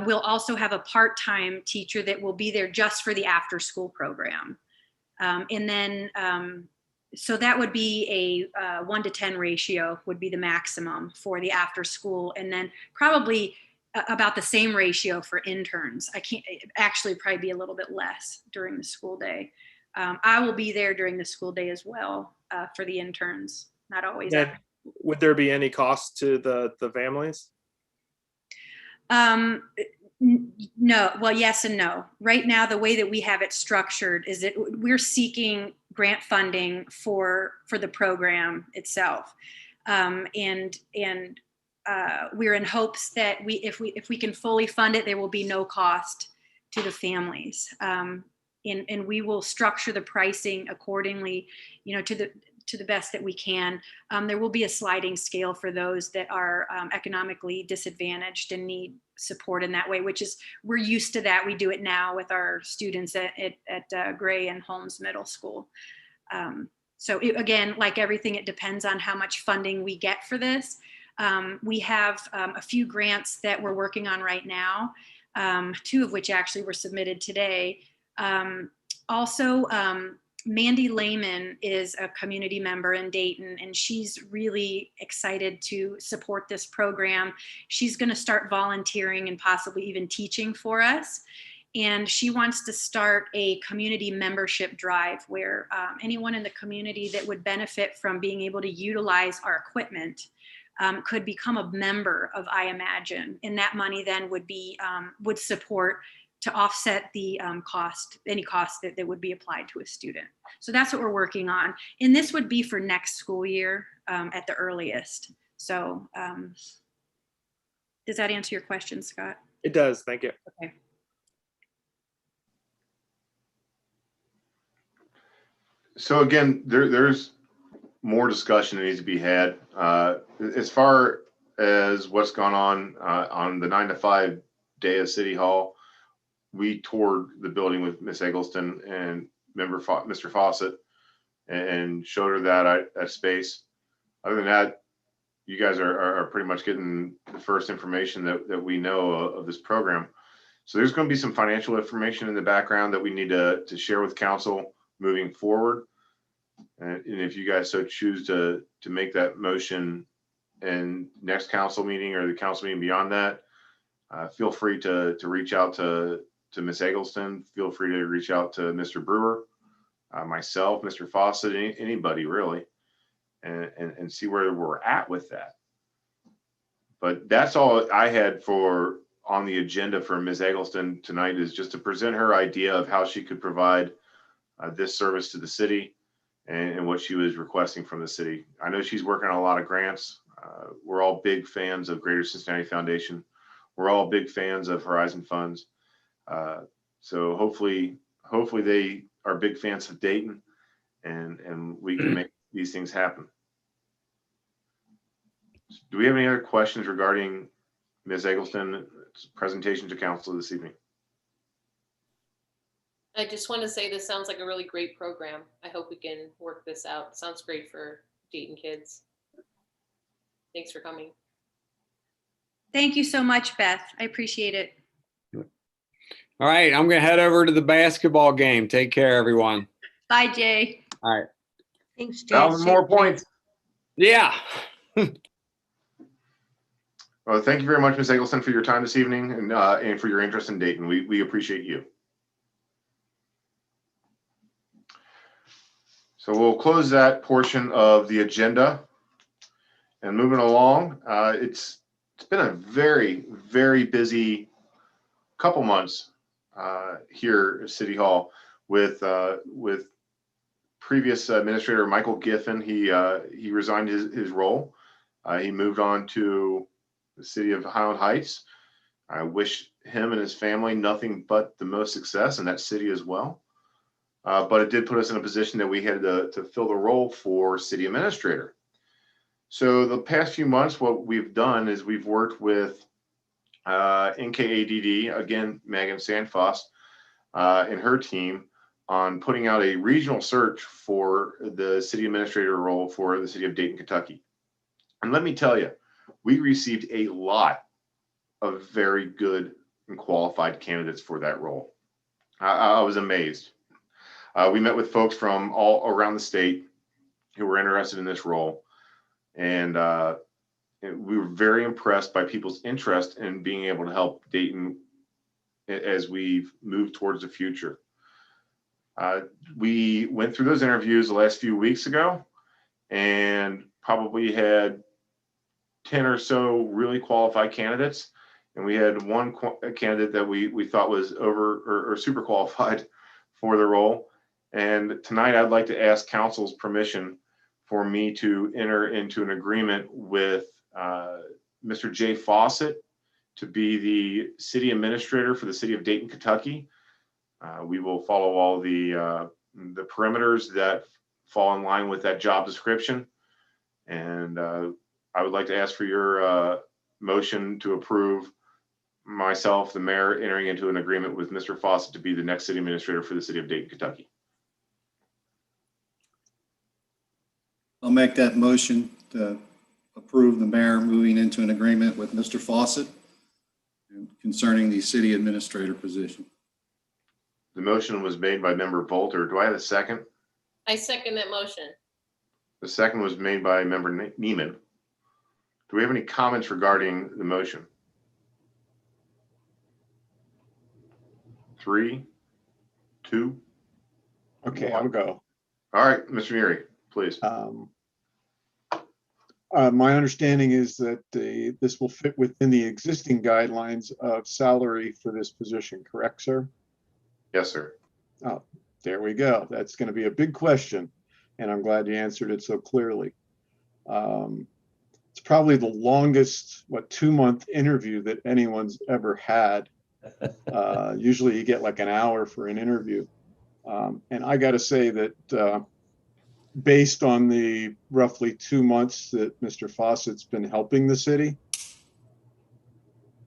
We'll also have a part-time teacher that will be there just for the after-school program. And then, so that would be a 1-to-10 ratio would be the maximum for the after-school, and then probably about the same ratio for interns. I can't, actually probably be a little bit less during the school day. I will be there during the school day as well for the interns, not always. And would there be any cost to the families? No, well, yes and no. Right now, the way that we have it structured is that we're seeking grant funding for the program itself. And we're in hopes that if we can fully fund it, there will be no cost to the families. And we will structure the pricing accordingly, to the best that we can. There will be a sliding scale for those that are economically disadvantaged and need support in that way, which is, we're used to that. We do it now with our students at Gray and Holmes Middle School. So again, like everything, it depends on how much funding we get for this. We have a few grants that we're working on right now, 2 of which actually were submitted today. Mandy Lehman is a community member in Dayton, and she's really excited to support this program. She's going to start volunteering and possibly even teaching for us. And she wants to start a community membership drive where anyone in the community that would benefit from being able to utilize our equipment could become a member of I Imagine. And that money then would support to offset the any cost that would be applied to a student. So that's what we're working on. And this would be for next school year at the earliest. So does that answer your question, Scott? It does, thank you. Okay. So again, there's more discussion that needs to be had. As far as what's gone on the 9 to 5 day of City Hall, we toured the building with Miss Eggleston and Mr. Fawcett and showed her that space. Other than that, you guys are pretty much getting the first information that we know of this program. So there's going to be some financial information in the background that we need to share with council moving forward. And if you guys so choose to make that motion in next council meeting or the council meeting beyond that, feel free to reach out to Ms. Eggleston. Feel free to reach out to Mr. Brewer, myself, Mr. Fawcett, anybody really, and see where we're at with that. But that's all I had on the agenda for Ms. Eggleston tonight, is just to present her idea of how she could provide this service to the city and what she was requesting from the city. I know she's working on a lot of grants. We're all big fans of Greater Cincinnati Foundation. We're all big fans of Horizon Funds. So hopefully they are big fans of Dayton, and we can make these things happen. Do we have any other questions regarding Ms. Eggleston's presentation to council this evening? I just want to say this sounds like a really great program. I hope we can work this out. Sounds great for Dayton kids. Thanks for coming. Thank you so much, Beth. I appreciate it. All right, I'm going to head over to the basketball game. Take care, everyone. Bye, Jay. All right. Thanks, Jay. 1,000 more points. Yeah. Well, thank you very much, Ms. Eggleston, for your time this evening and for your interest in Dayton. We appreciate you. So we'll close that portion of the agenda and moving along. It's been a very, very busy couple months here at City Hall with previous administrator Michael Giffen. He resigned his role. He moved on to the city of Highland Heights. I wish him and his family nothing but the most success in that city as well. But it did put us in a position that we had to fill the role for city administrator. So the past few months, what we've done is we've worked with Ymca, again, Megan Sandfoss and her team on putting out a regional search for the city administrator role for the city of Dayton, Kentucky. And let me tell you, we received a lot of very good and qualified candidates for that role. I was amazed. We met with folks from all around the state who were interested in this role. And we were very impressed by people's interest in being able to help Dayton as we move towards the future. We went through those interviews the last few weeks ago and probably had 10 or so really qualified candidates. And we had one candidate that we thought was over or super qualified for the role. And tonight I'd like to ask council's permission for me to enter into an agreement with Mr. Jay Fawcett to be the city administrator for the city of Dayton, Kentucky. We will follow all the perimeters that fall in line with that job description. And I would like to ask for your motion to approve myself, the mayor, entering into an agreement with Mr. Fawcett to be the next city administrator for the city of Dayton, Kentucky. I'll make that motion to approve the mayor moving into an agreement with Mr. Fawcett concerning the city administrator position. The motion was made by member Volter. Do I have a second? I second that motion. The second was made by member Neiman. Do we have any comments regarding the motion? 3, 2. Okay, 1. I'll go. All right, Mr. Neary, please. My understanding is that this will fit within the existing guidelines of salary for this position, correct, sir? Yes, sir. Oh, there we go. That's going to be a big question, and I'm glad you answered it so clearly. It's probably the longest, 2-month interview that anyone's ever had. Usually you get like an hour for an interview. And I got to say that based on the roughly 2 months that Mr. Fawcett's been helping the city,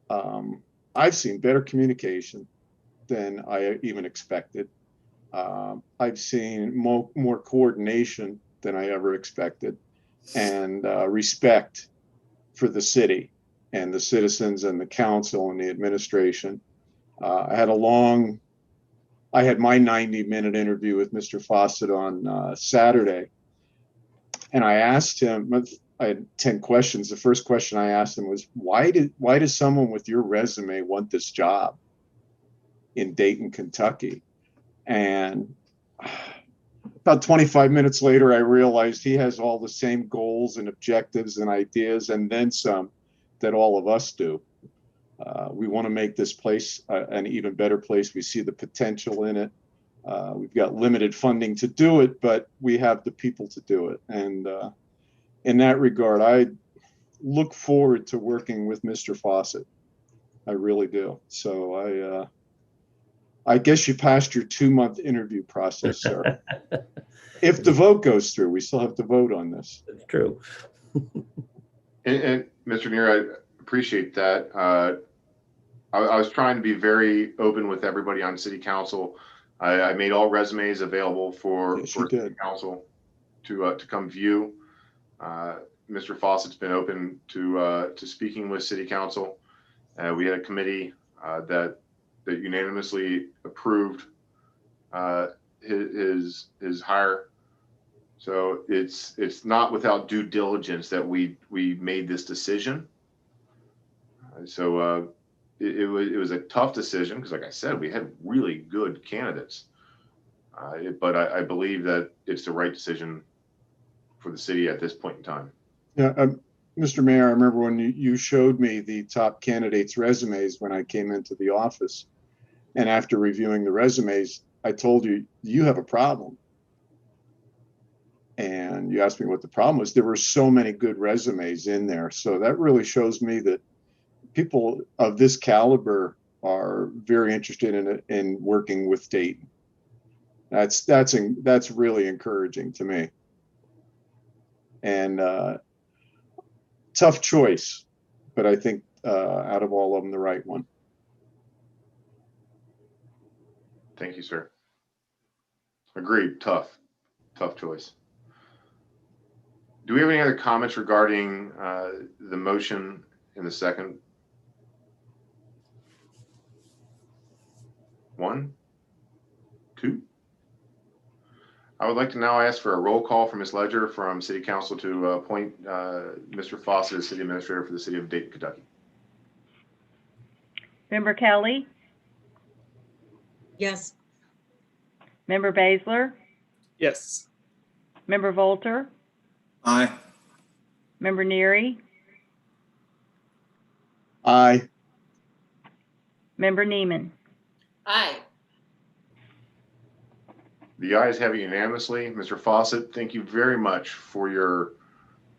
I've seen better communication than I even expected. I've seen more coordination than I ever expected, and respect for the city and the citizens and the council and the administration. I had my 90-minute interview with Mr. Fawcett on Saturday, and I asked him, I had 10 questions. The first question I asked him was, why does someone with your resume want this job in Dayton, Kentucky? And about 25 minutes later, I realized he has all the same goals and objectives and ideas, and then some, that all of us do. We want to make this place an even better place. We see the potential in it. We've got limited funding to do it, but we have the people to do it. And in that regard, I look forward to working with Mr. Fawcett. I really do. So I guess you passed your 2-month interview process, sir. If the vote goes through, we still have to vote on this. That's true. And Mr. Neer, I appreciate that. I was trying to be very open with everybody on city council I made all resumes available for Yes, you city did. council to come view. Mr. Fawcett's been open to speaking with city council. We had a committee that unanimously approved his hire. So it's not without due diligence that we made this decision. So it was a tough decision because, like I said, we had really good candidates. But I believe that it's the right decision for the city at this point in time. Yeah, Mr. Mayor, I remember when you showed me the top candidates' resumes when I came into the office. And after reviewing the resumes, I told you, you have a problem. And you asked me what the problem was. There were so many good resumes in there. So that really shows me that people of this caliber are very interested in working with Dayton. That's really encouraging to me. And tough choice, but I think out of all of them, the right one. Thank you, sir. Agreed. Tough choice. Do we have any other comments regarding the motion in the second? 1, 2. I would like to now ask for a roll call from Ms. Ledger from City Council to appoint Mr. Fawcett as City Administrator for the City of Dayton, Kentucky. Member Kelly? Yes. Member Baszler? Yes. Member Volter? Aye. Member Neary? Aye. Member Neiman? Aye. The ayes have it unanimously. Mr. Fawcett, thank you very much for your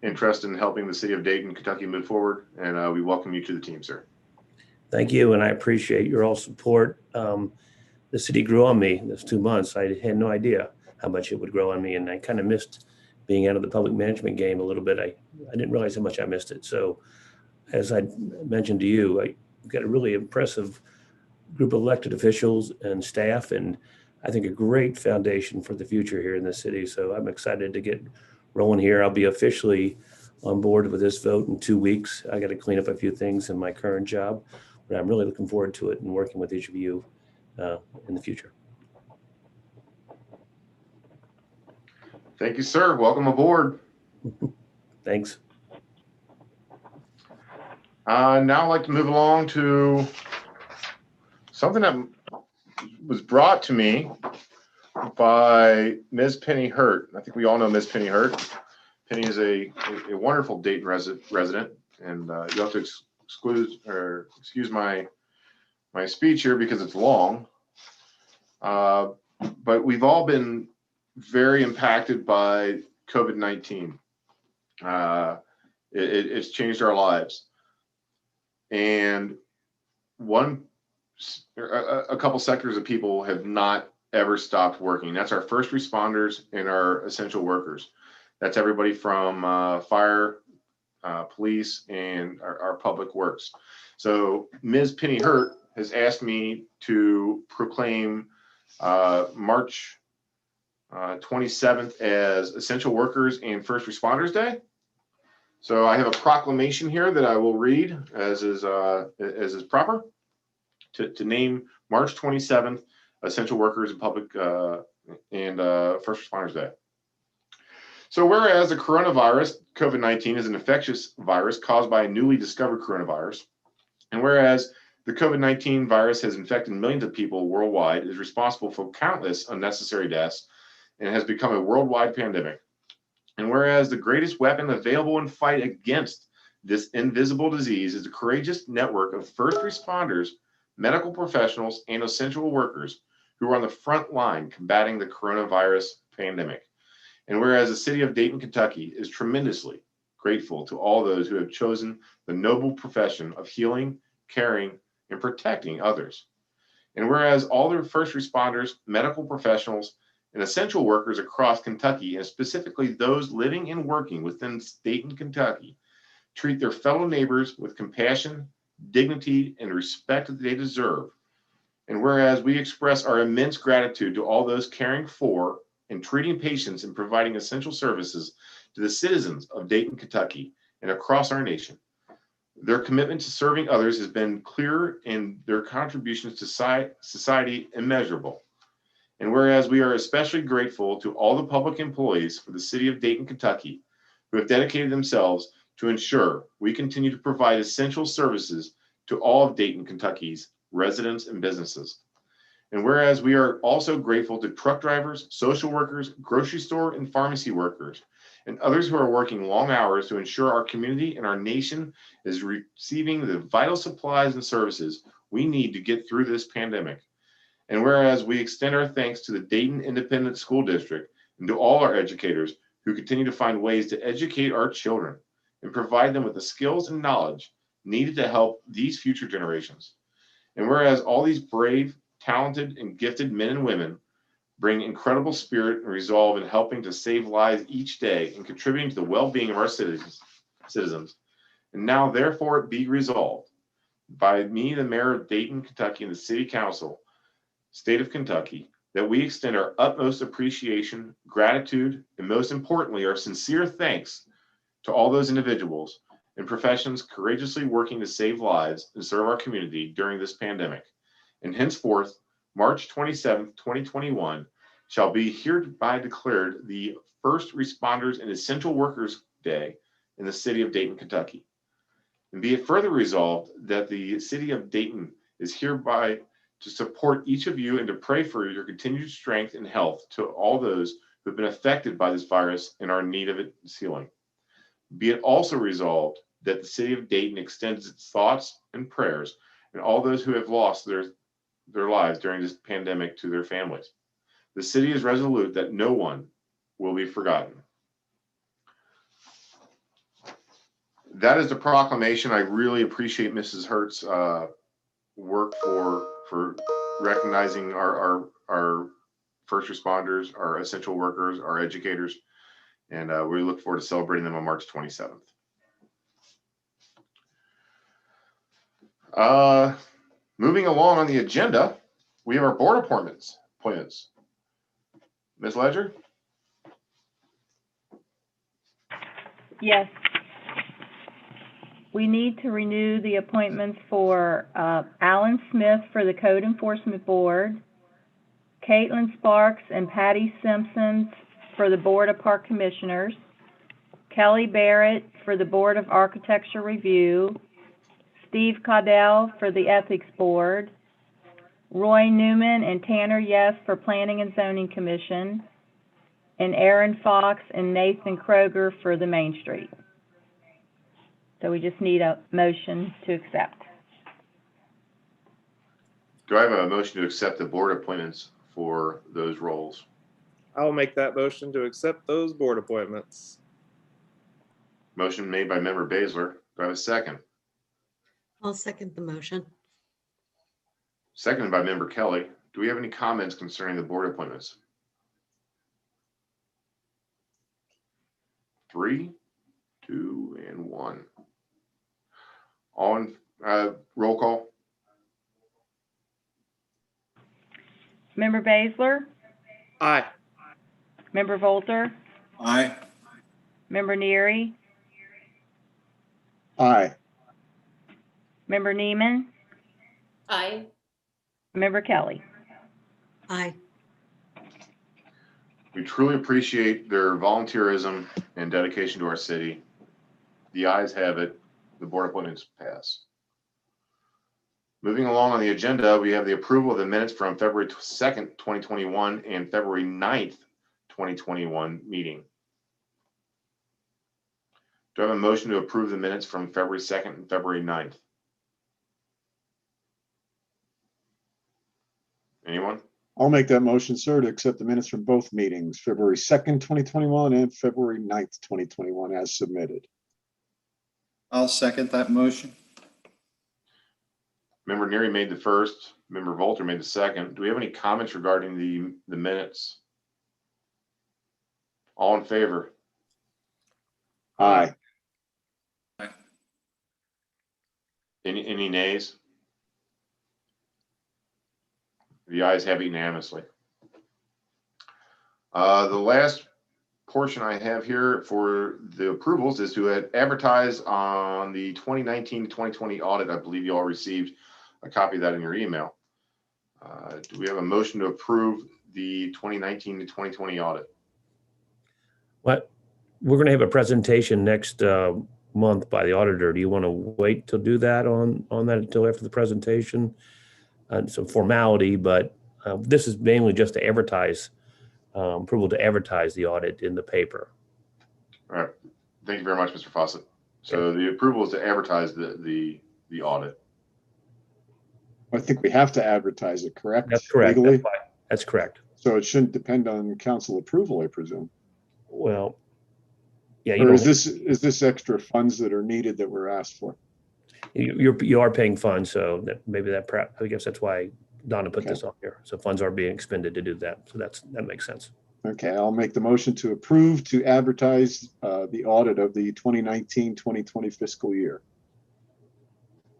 interest in helping the City of Dayton, Kentucky move forward, and we welcome you to the team, sir. Thank you, and I appreciate your all support. The city grew on me in those 2 months. I had no idea how much it would grow on me, and I kind of missed being out of the public management game a little bit. I didn't realize how much I missed it. So as I mentioned to you, I got a really impressive group of elected officials and staff, and I think a great foundation for the future here in the city. So I'm excited to get rolling here. I'll be officially on board with this vote in 2 weeks. I got to clean up a few things in my current job, but I'm really looking forward to it and working with each of you in the future. Thank you, sir. Welcome aboard. Thanks. Now I'd like to move along to something that was brought to me by Ms. Penny Hurt. I think we all know Ms. Penny Hurt. Penny is a wonderful Dayton resident, and you have to excuse my speech here because it's long. But we've all been very impacted by COVID-19. It's changed our lives. And a couple sectors of people have not ever stopped working. That's our first responders and our essential workers. That's everybody from fire, police, and our public works. So Ms. Penny Hurt has asked me to proclaim March 27th as Essential Workers and First Responders Day. So I have a proclamation here that I will read as is proper to name March 27th Essential Workers and Public and First Responders Day. So whereas the coronavirus, COVID-19, is an infectious virus caused by a newly discovered coronavirus, and whereas the COVID-19 virus has infected millions of people worldwide, is responsible for countless unnecessary deaths, and has become a worldwide pandemic. And whereas the greatest weapon available in fight against this invisible disease is the courageous network of first responders, medical professionals, and essential workers who are on the front line combating the coronavirus pandemic. And whereas the city of Dayton, Kentucky is tremendously grateful to all those who have chosen the noble profession of healing, caring, and protecting others. And whereas all their first responders, medical professionals, and essential workers across Kentucky, and specifically those living and working within Dayton, Kentucky, treat their fellow neighbors with compassion, dignity, and respect that they deserve. And whereas we express our immense gratitude to all those caring for and treating patients and providing essential services to the citizens of Dayton, Kentucky, and across our nation. Their commitment to serving others has been clear and their contributions to society immeasurable. And whereas we are especially grateful to all the public employees for the city of Dayton, Kentucky, who have dedicated themselves to ensure we continue to provide essential services to all of Dayton, Kentucky's residents and businesses. And whereas we are also grateful to truck drivers, social workers, grocery store and pharmacy workers, and others who are working long hours to ensure our community and our nation is receiving the vital supplies and services we need to get through this pandemic. And whereas we extend our thanks to the Dayton Independent School District and to all our educators who continue to find ways to educate our children and provide them with the skills and knowledge needed to help these future generations. And whereas all these brave, talented, and gifted men and women bring incredible spirit and resolve in helping to save lives each day and contributing to the well-being of our citizens. And now therefore it be resolved by me, the mayor of Dayton, Kentucky, and the city council, state of Kentucky, that we extend our utmost appreciation, gratitude, and most importantly, our sincere thanks to all those individuals and professions courageously working to save lives and serve our community during this pandemic. And henceforth, March 27th, 2021, shall be hereby declared the First Responders and Essential Workers Day in the city of Dayton, Kentucky. And be it further resolved that the city of Dayton is hereby to support each of you and to pray for your continued strength and health to all those who have been affected by this virus and are in need of its healing. Be it also resolved that the city of Dayton extends its thoughts and prayers and all those who have lost their lives during this pandemic to their families. The city is resolute that no one will be forgotten. That is the proclamation. I really appreciate Mrs. Hurt's work for recognizing our first responders, our essential workers, our educators, and we look forward to celebrating them on March 27th. Moving along on the agenda, we have our board appointments. Ms. Ledger? Yes. We need to renew the appointments for Alan Smith for the Code Enforcement Board, Caitlin Sparks and Patty Simpson for the Board of Park Commissioners, Kelly Barrett for the Board of Architecture Review, Steve Caudell for the Ethics Board, Roy Newman and Tanner Yes for Planning and Zoning Commission, and Aaron Fox and Nathan Kroger for the Main Street. So we just need a motion to accept. Do I have a motion to accept the board appointments for those roles? I'll make that motion to accept those board appointments. Motion made by member Baszler. Do I have a second? I'll second the motion. Seconded by member Kelly. Do we have any comments concerning the board appointments? 3, 2, and 1. All in roll call. Member Baszler? Aye. Member Volter? Aye. Member Neary? Aye. Member Neiman? Aye. Member Kelly? Aye. We truly appreciate their volunteerism and dedication to our city. The ayes have it. The board appointments pass. Moving along on the agenda, we have the approval of the minutes from February 2nd, 2021 and February 9th, 2021 meeting. Do I have a motion to approve the minutes from February 2nd and February 9th? Anyone? I'll make that motion, sir, to accept the minutes from both meetings, February 2nd, 2021 and February 9th, 2021 as submitted. I'll second that motion. Member Neary made the first, member Volter made the second. Do we have any comments regarding the minutes? All in favor? Aye. Any nays? The ayes have it unanimously. The last portion I have here for the approvals is to advertise on the 2019-2020 audit. I believe you all received a copy of that in your email. Do we have a motion to approve the 2019-2020 audit? What, we're going to have a presentation next month by the auditor. Do you want to wait to do that on that until after the presentation? Some formality, but this is mainly just to advertise, approval to advertise the audit in the paper. All right. Thank you very much, Mr. Fawcett. So the approval is to advertise the audit. I think we have to advertise it, correct? That's correct. Legally? That's correct. So it shouldn't depend on council approval, I presume. Well, yeah. Or is this extra funds that are needed that we're asked for? You are paying funds, so that maybe that I guess that's why Donna put this on here. So funds are being expended to do that. So that makes sense. Okay, I'll make the motion to approve to advertise the audit of the 2019-2020 fiscal year.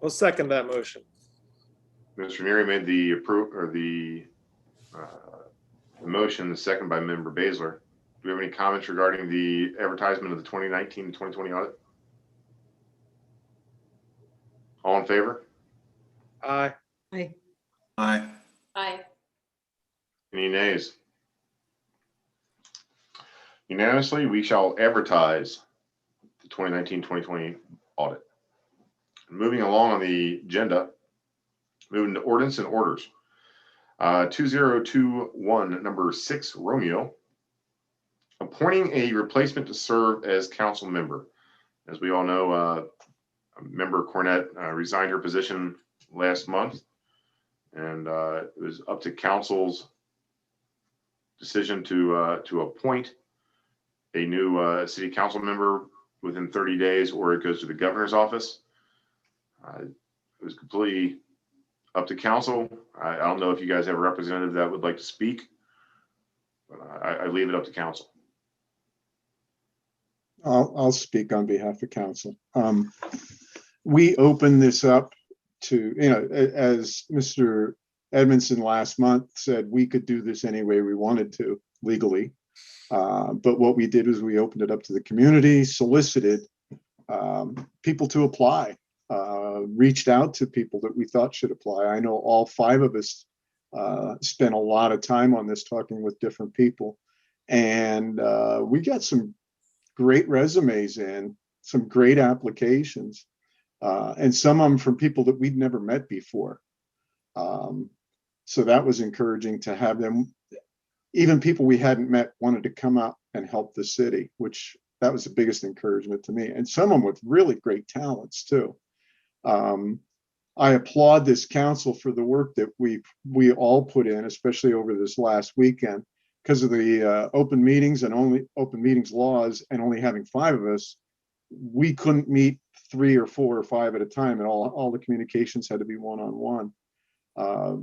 I'll second that motion. Mr. Neary made the motion, the second by Member Baszler. Do we have any comments regarding the advertisement of the 2019-2020 audit? All in favor? Aye. Aye. Aye. Aye. Any nays? Unanimously, we shall advertise the 2019-2020 audit. Moving along on the agenda, moving to ordinance and orders. 2021, number 6, Romeo, appointing a replacement to serve as council member. As we all know, Member Cornett resigned her position last month, and it was up to council's decision to appoint a new city council member within 30 days, or it goes to the governor's office. It was completely up to council. I don't know if you guys have a representative that would like to speak, but I leave it up to council. I'll speak on behalf of council. We open this up to, as Mr. Edmondson last month said, we could do this any way we wanted to legally. But what we did was we opened it up to the community, solicited people to apply, reached out to people that we thought should apply. I know all 5 of us spent a lot of time on this, talking with different people. And we got some great resumes in, some great applications, and some of them from people that we'd never met before. So that was encouraging to have them. Even people we hadn't met wanted to come out and help the city, which that was the biggest encouragement to me. And some of them with really great talents too. I applaud this council for the work that we all put in, especially over this last weekend, because of the open meetings and only open meetings laws, and only having 5 of us. We couldn't meet 3 or 4 or 5 at a time, and all the communications had to be one-on-one.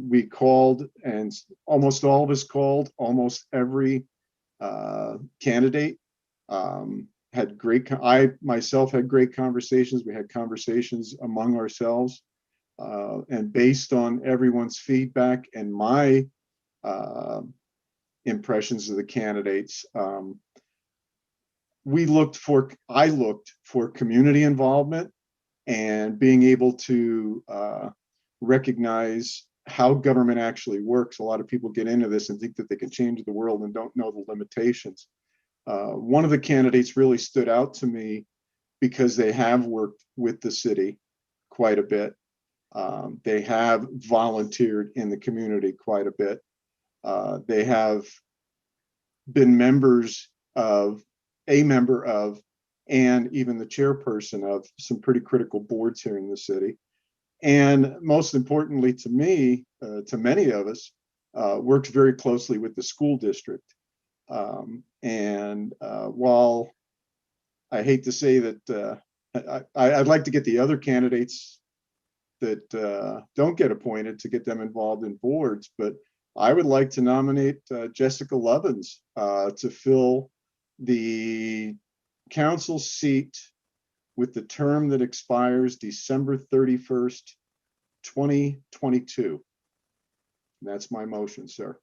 We called, and almost all of us called. Almost every candidate I myself had great conversations. We had conversations among ourselves, and based on everyone's feedback and my impressions of the candidates, I looked for community involvement and being able to recognize how government actually works. A lot of people get into this and think that they can change the world and don't know the limitations. One of the candidates really stood out to me because they have worked with the city quite a bit. They have volunteered in the community quite a bit. They have been a member of, and even the chairperson of some pretty critical boards here in the city. And most importantly to me, to many of us, worked very closely with the school district. While I hate to say that, I'd like to get the other candidates that don't get appointed to get them involved in boards, but I would like to nominate Jessica Lovins to fill the council seat with the term that expires December 31st, 2022. And that's my motion, sir.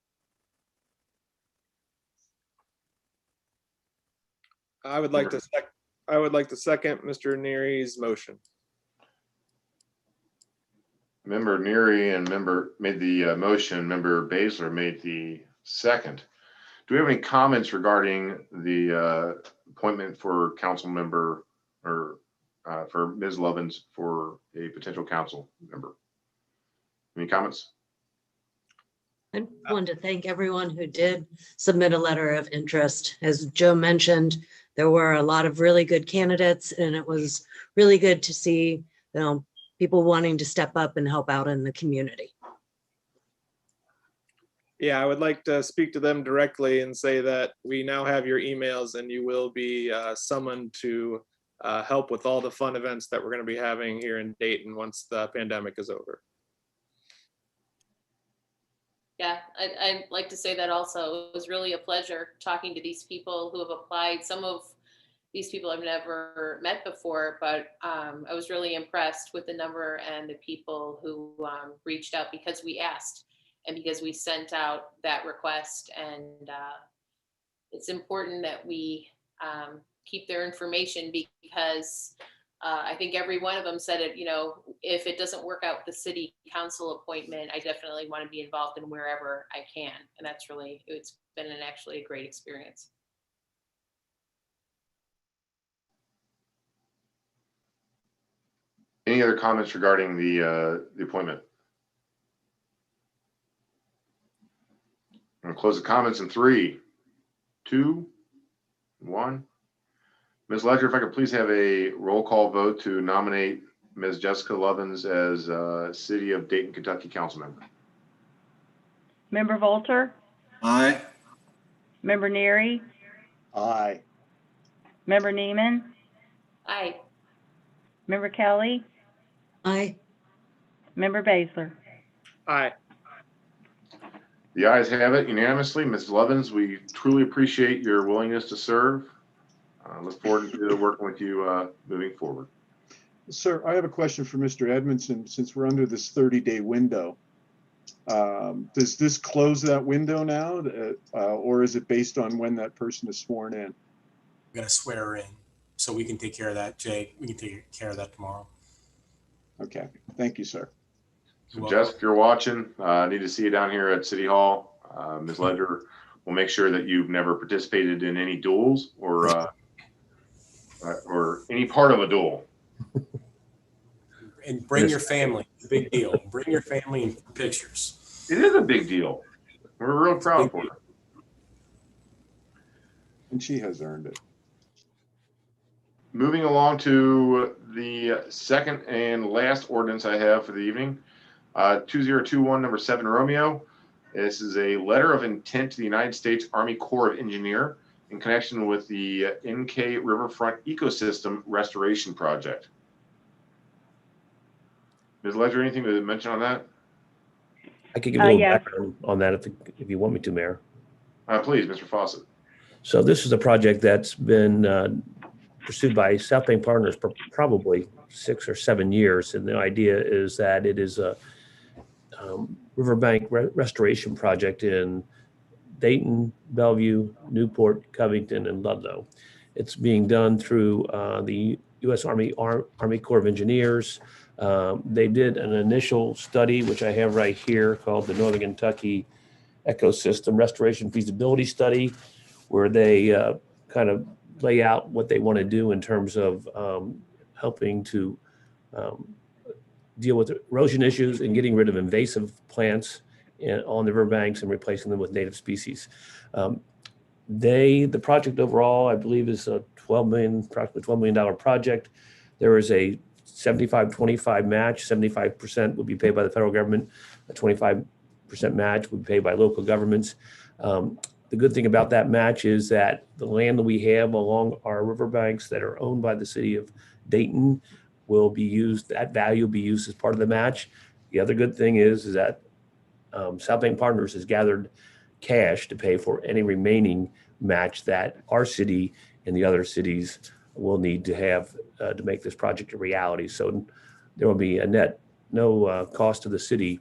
I would like to second Mr. Neary's motion. Member Neary and member made the motion. Member Baszler made the second. Do we have any comments regarding the appointment for council member or for Ms. Lovins for a potential council member? Any comments? I wanted to thank everyone who did submit a letter of interest. As Joe mentioned, there were a lot of really good candidates, and it was really good to see, people wanting to step up and help out in the community. Yeah, I would like to speak to them directly and say that we now have your emails and you will be summoned to help with all the fun events that we're going to be having here in Dayton once the pandemic is over. Yeah, I'd like to say that also. It was really a pleasure talking to these people who have applied. Some of these people I've never met before, but I was really impressed with the number and the people who reached out because we asked and because we sent out that request. And it's important that we keep their information because I think every one of them said it, if it doesn't work out with the city council appointment, I definitely want to be involved in wherever I can. And that's really, it's been actually a great experience. Any other comments regarding the appointment? I'm going to close the comments in 3, 2, 1. Ms. Ledger, if I could please have a roll call vote to nominate Ms. Jessica Lovins as City of Dayton, Kentucky council member. Member Volter, Aye. Member Neary, Aye. Member Neiman, Aye. Member Kelly, Aye. Member Baszler. Aye. The ayes have it unanimously. Ms. Lovins, we truly appreciate your willingness to serve. Look forward to working with you moving forward. Sir, I have a question for Mr. Edmondson. Since we're under this 30-day window, does this close that window now, or is it based on when that person is sworn in? We're going to swear her in, so we can take care of that, Jay. We can take care of that tomorrow. Okay, thank you, sir. So Jess, if you're watching, I need to see you down here at City Hall. Ms. Ledger will make sure that you've never participated in any duels or any part of a duel. And bring your family. Big deal. Bring your family and pictures. It is a big deal. We're real proud for her. And she has earned it. Moving along to the second and last ordinance I have for the evening, 2021 number 7 Romeo. This is a letter of intent to the United States Army Corps of Engineers in connection with the Ymca Riverfront Ecosystem Restoration Project. Ms. Ledger, anything to mention on that? I could give a little Yeah. background on that if you want me to, Mayor. Please, Mr. Fawcett. So this is a project that's been pursued by South Bank Partners for probably 6 or 7 years. And the idea is that it is a riverbank restoration project in Dayton, Bellevue, Newport, Covington, and Ludlow. It's being done through the U.S. Army Corps of Engineers. They did an initial study, which I have right here, called the Northern Kentucky Ecosystem Restoration Feasibility Study, where they kind of lay out what they want to do in terms of helping to deal with erosion issues and getting rid of invasive plants on the riverbanks and replacing them with native species. The project overall, I believe, is a approximately $12 million project. There is a 75-25 match. 75% would be paid by the federal government. A 25% match would be paid by local governments. The good thing about that match is that the land that we have along our riverbanks that are owned by the city of Dayton will be used, that value will be used as part of the match. The other good thing is that South Bank Partners has gathered cash to pay for any remaining match that our city and the other cities will need to have to make this project a reality. So there will be a net no cost to the city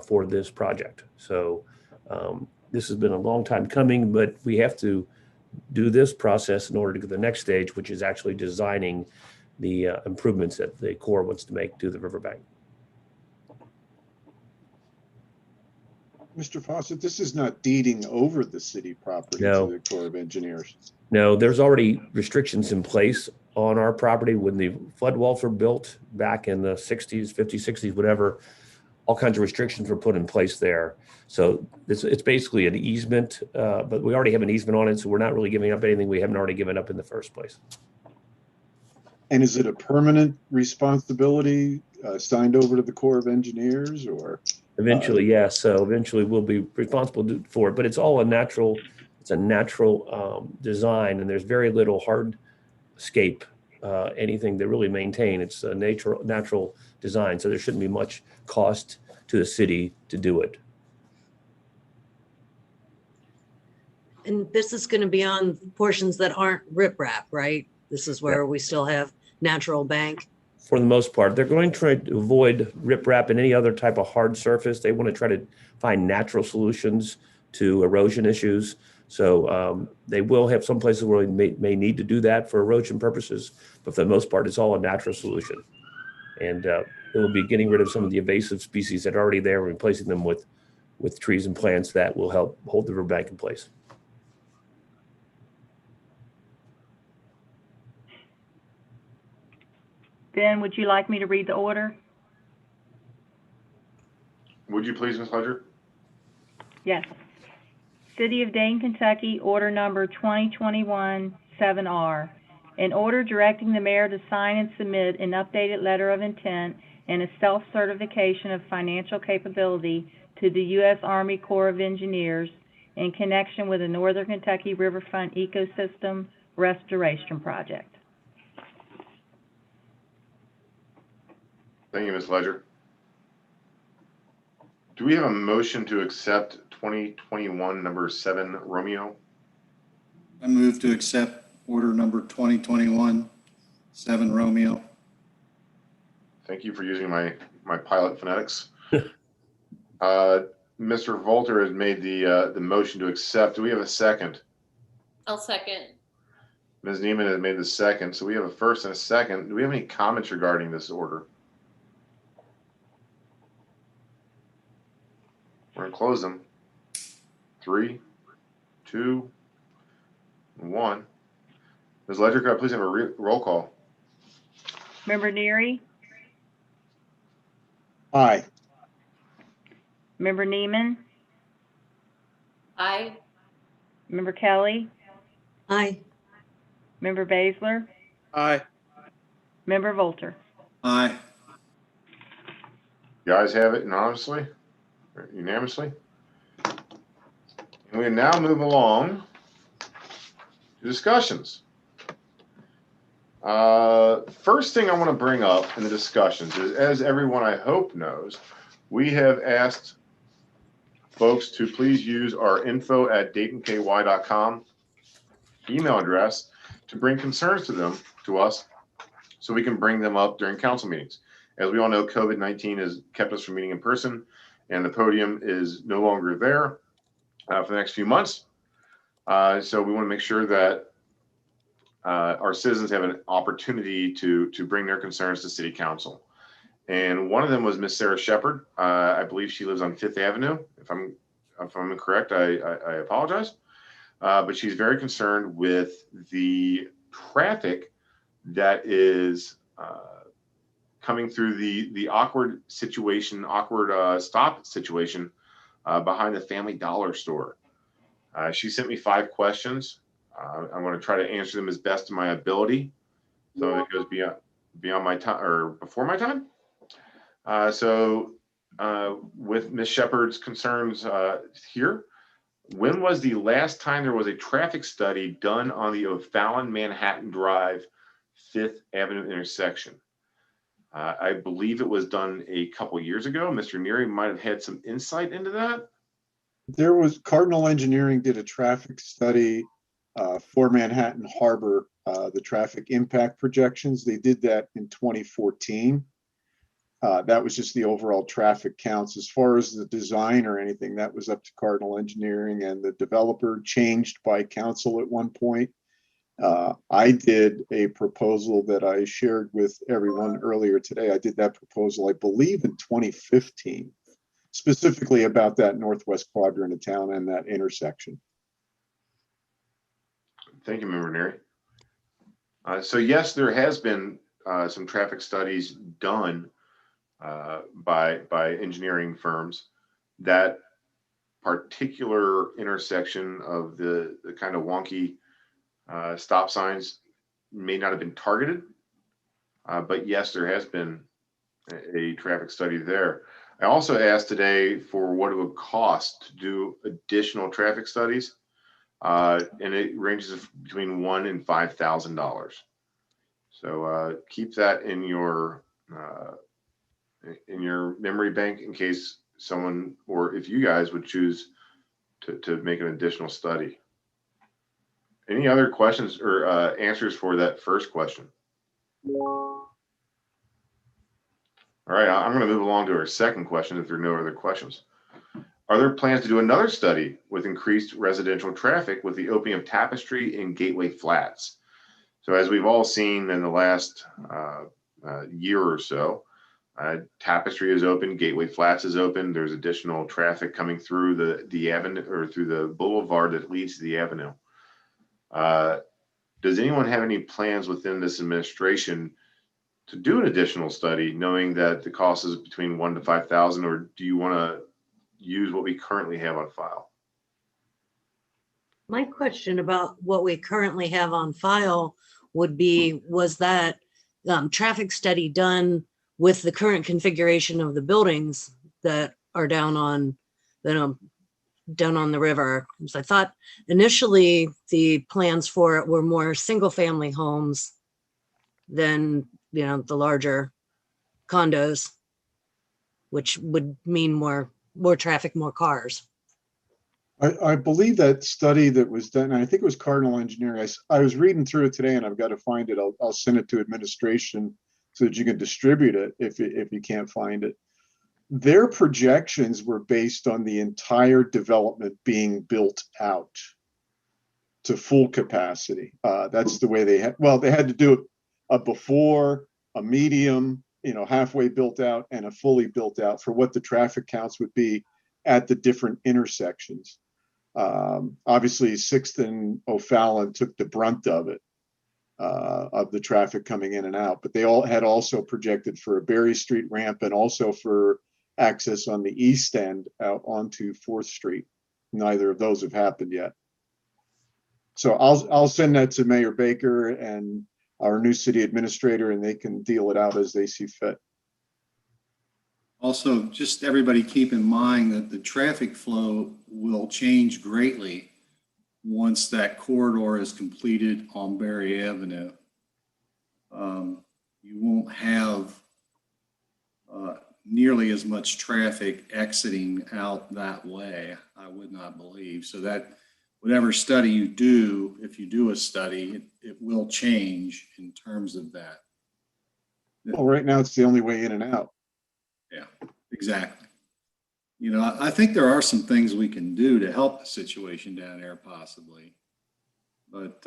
for this project. So this has been a long time coming, but we have to do this process in order to get to the next stage, which is actually designing the improvements that the Corps wants to make to the riverbank. Mr. Fawcett, this is not deeding over the city property No. to the Corps of Engineers. No, there's already restrictions in place on our property when the flood walls were built back in the 60s, 50s, 60s, whatever. All kinds of restrictions were put in place there. So it's basically an easement, but we already have an easement on it, so we're not really giving up anything we haven't already given up in the first place. And is it a permanent responsibility signed over to the Corps of Engineers, or? Eventually, yes. So eventually we'll be responsible for it, but it's all a natural, design, and there's very little hardscape, anything to really maintain. It's a natural design. So there shouldn't be much cost to the city to do it. And this is going to be on portions that aren't riprap, right? This is where we still have natural bank. For the most part, they're going to try to avoid riprap and any other type of hard surface. They want to try to find natural solutions to erosion issues. So they will have some places where we may need to do that for erosion purposes, but for the most part, it's all a natural solution. And it will be getting rid of some of the invasive species that are already there, replacing them with trees and plants that will help hold the riverbank in place. Ben, would you like me to read the order? Would you please, Ms. Ledger? Yes. City of Dayton, Kentucky, order number 2021-7R. An order directing the mayor to sign and submit an updated letter of intent and a self-certification of financial capability to the U.S. Army Corps of Engineers in connection with the Northern Kentucky Riverfront Ecosystem Restoration Project. Thank you, Ms. Ledger. Do we have a motion to accept 2021 number 7 Romeo? I move to accept order number 2021-7 Romeo. Thank you for using my pilot phonetics. Mr. Volter has made the motion to accept. Do we have a second? I'll second. Ms. Neiman has made the second. So we have a first and a second. Do we have any comments regarding this order? We're going to close them. 3, 2, 1. Ms. Ledger, could I please have a roll call? Member Neary? Aye. Member Neiman? Aye. Member Kelly? Aye. Member Baszler? Aye. Member Volter? Aye. You guys have it unanimously. And we now move along to discussions. First thing I want to bring up in the discussions is, as everyone I hope knows, we have asked folks to please use our info@daytonky.com email address to bring concerns to us so we can bring them up during council meetings. As we all know, COVID-19 has kept us from meeting in person, and the podium is no longer there for the next few months. So we want to make sure that our citizens have an opportunity to bring their concerns to City Council. And one of them was Miss Sarah Shepard. I believe she lives on 5th Avenue. If I'm incorrect, I apologize. But she's very concerned with the traffic that is coming through the awkward stop situation behind the Family Dollar store. She sent me 5 questions. I'm going to try to answer them as best of my ability. So it goes beyond my time or before my time. With Ms. Shepard's concerns here, when was the last time there was a traffic study done on the Fallon Manhattan Drive 5th Avenue intersection? I believe it was done a couple years ago. Mr. Neary might have had some insight into that. There was Cardinal Engineering did a traffic study for Manhattan Harbor, the traffic impact projections. They did that in 2014. That was just the overall traffic counts. As far as the design or anything, that was up to Cardinal Engineering, and the developer changed by council at one point. I did a proposal that I shared with everyone earlier today. I did that proposal, I believe, in 2015, specifically about that northwest quadrant of town and that intersection. Thank you, Member Neary. So yes, there has been some traffic studies done by engineering firms. That particular intersection of the kind of wonky stop signs may not have been targeted, but yes, there has been a traffic study there. I also asked today for what it would cost to do additional traffic studies, and it ranges between $1,000 and $5,000. So keep that in your memory bank in case someone, or if you guys would choose to make an additional study. Any other questions or answers for that first question? All right, I'm going to move along to our second question if there are no other questions. Are there plans to do another study with increased residential traffic with the Opium Tapestry and Gateway Flats? So as we've all seen in the last year or so, Tapestry is open, Gateway Flats is open. There's additional traffic coming through the avenue or through the boulevard that leads to the avenue. Does anyone have any plans within this administration to do an additional study, knowing that the cost is between $1,000 to $5,000, or do you want to use what we currently have on file? My question about what we currently have on file would be, was that traffic study done with the current configuration of the buildings that are down on the river? Because I thought initially the plans for it were more single family homes than, the larger condos, which would mean more traffic, more cars. I believe that study that was done, and I think it was Cardinal Engineering. I was reading through it today, and I've got to find it. I'll send it to administration so that you can distribute it if you can't find it. Their projections were based on the entire development being built out to full capacity. That's the way they had. Well, they had to do it a before, a medium, halfway built out, and a fully built out for what the traffic counts would be at the different intersections. Obviously, 6th and Fallon took the brunt of it, of the traffic coming in and out, but they all had also projected for a Berry Street ramp and also for access on the east end out onto 4th Street. Neither of those have happened yet. So I'll send that to Mayor Baker and our new city administrator, and they can deal it out as they see fit. Also, just everybody keep in mind that the traffic flow will change greatly once that corridor is completed on Berry Avenue. You won't have nearly as much traffic exiting out that way, I would not believe. So that whatever study you do, if you do a study, it will change in terms of that. Well, right now it's the only way in and out. Yeah, exactly. I think there are some things we can do to help the situation down there possibly. But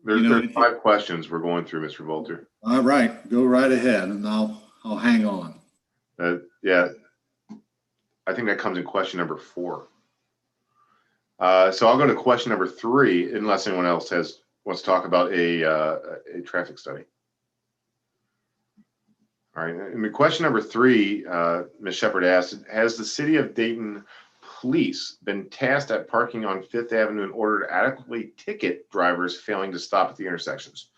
there's 5 questions we're going through, Mr. Volter. All right, go right ahead and I'll hang on. Yeah, I think that comes in question number 4. So I'll go to question number 3, unless anyone else wants to talk about a traffic study. All right, and question number 3, Ms. Shepard asked, has the City of Dayton Police been tasked at parking on 5th Avenue in order to adequately ticket drivers failing to stop at the intersections?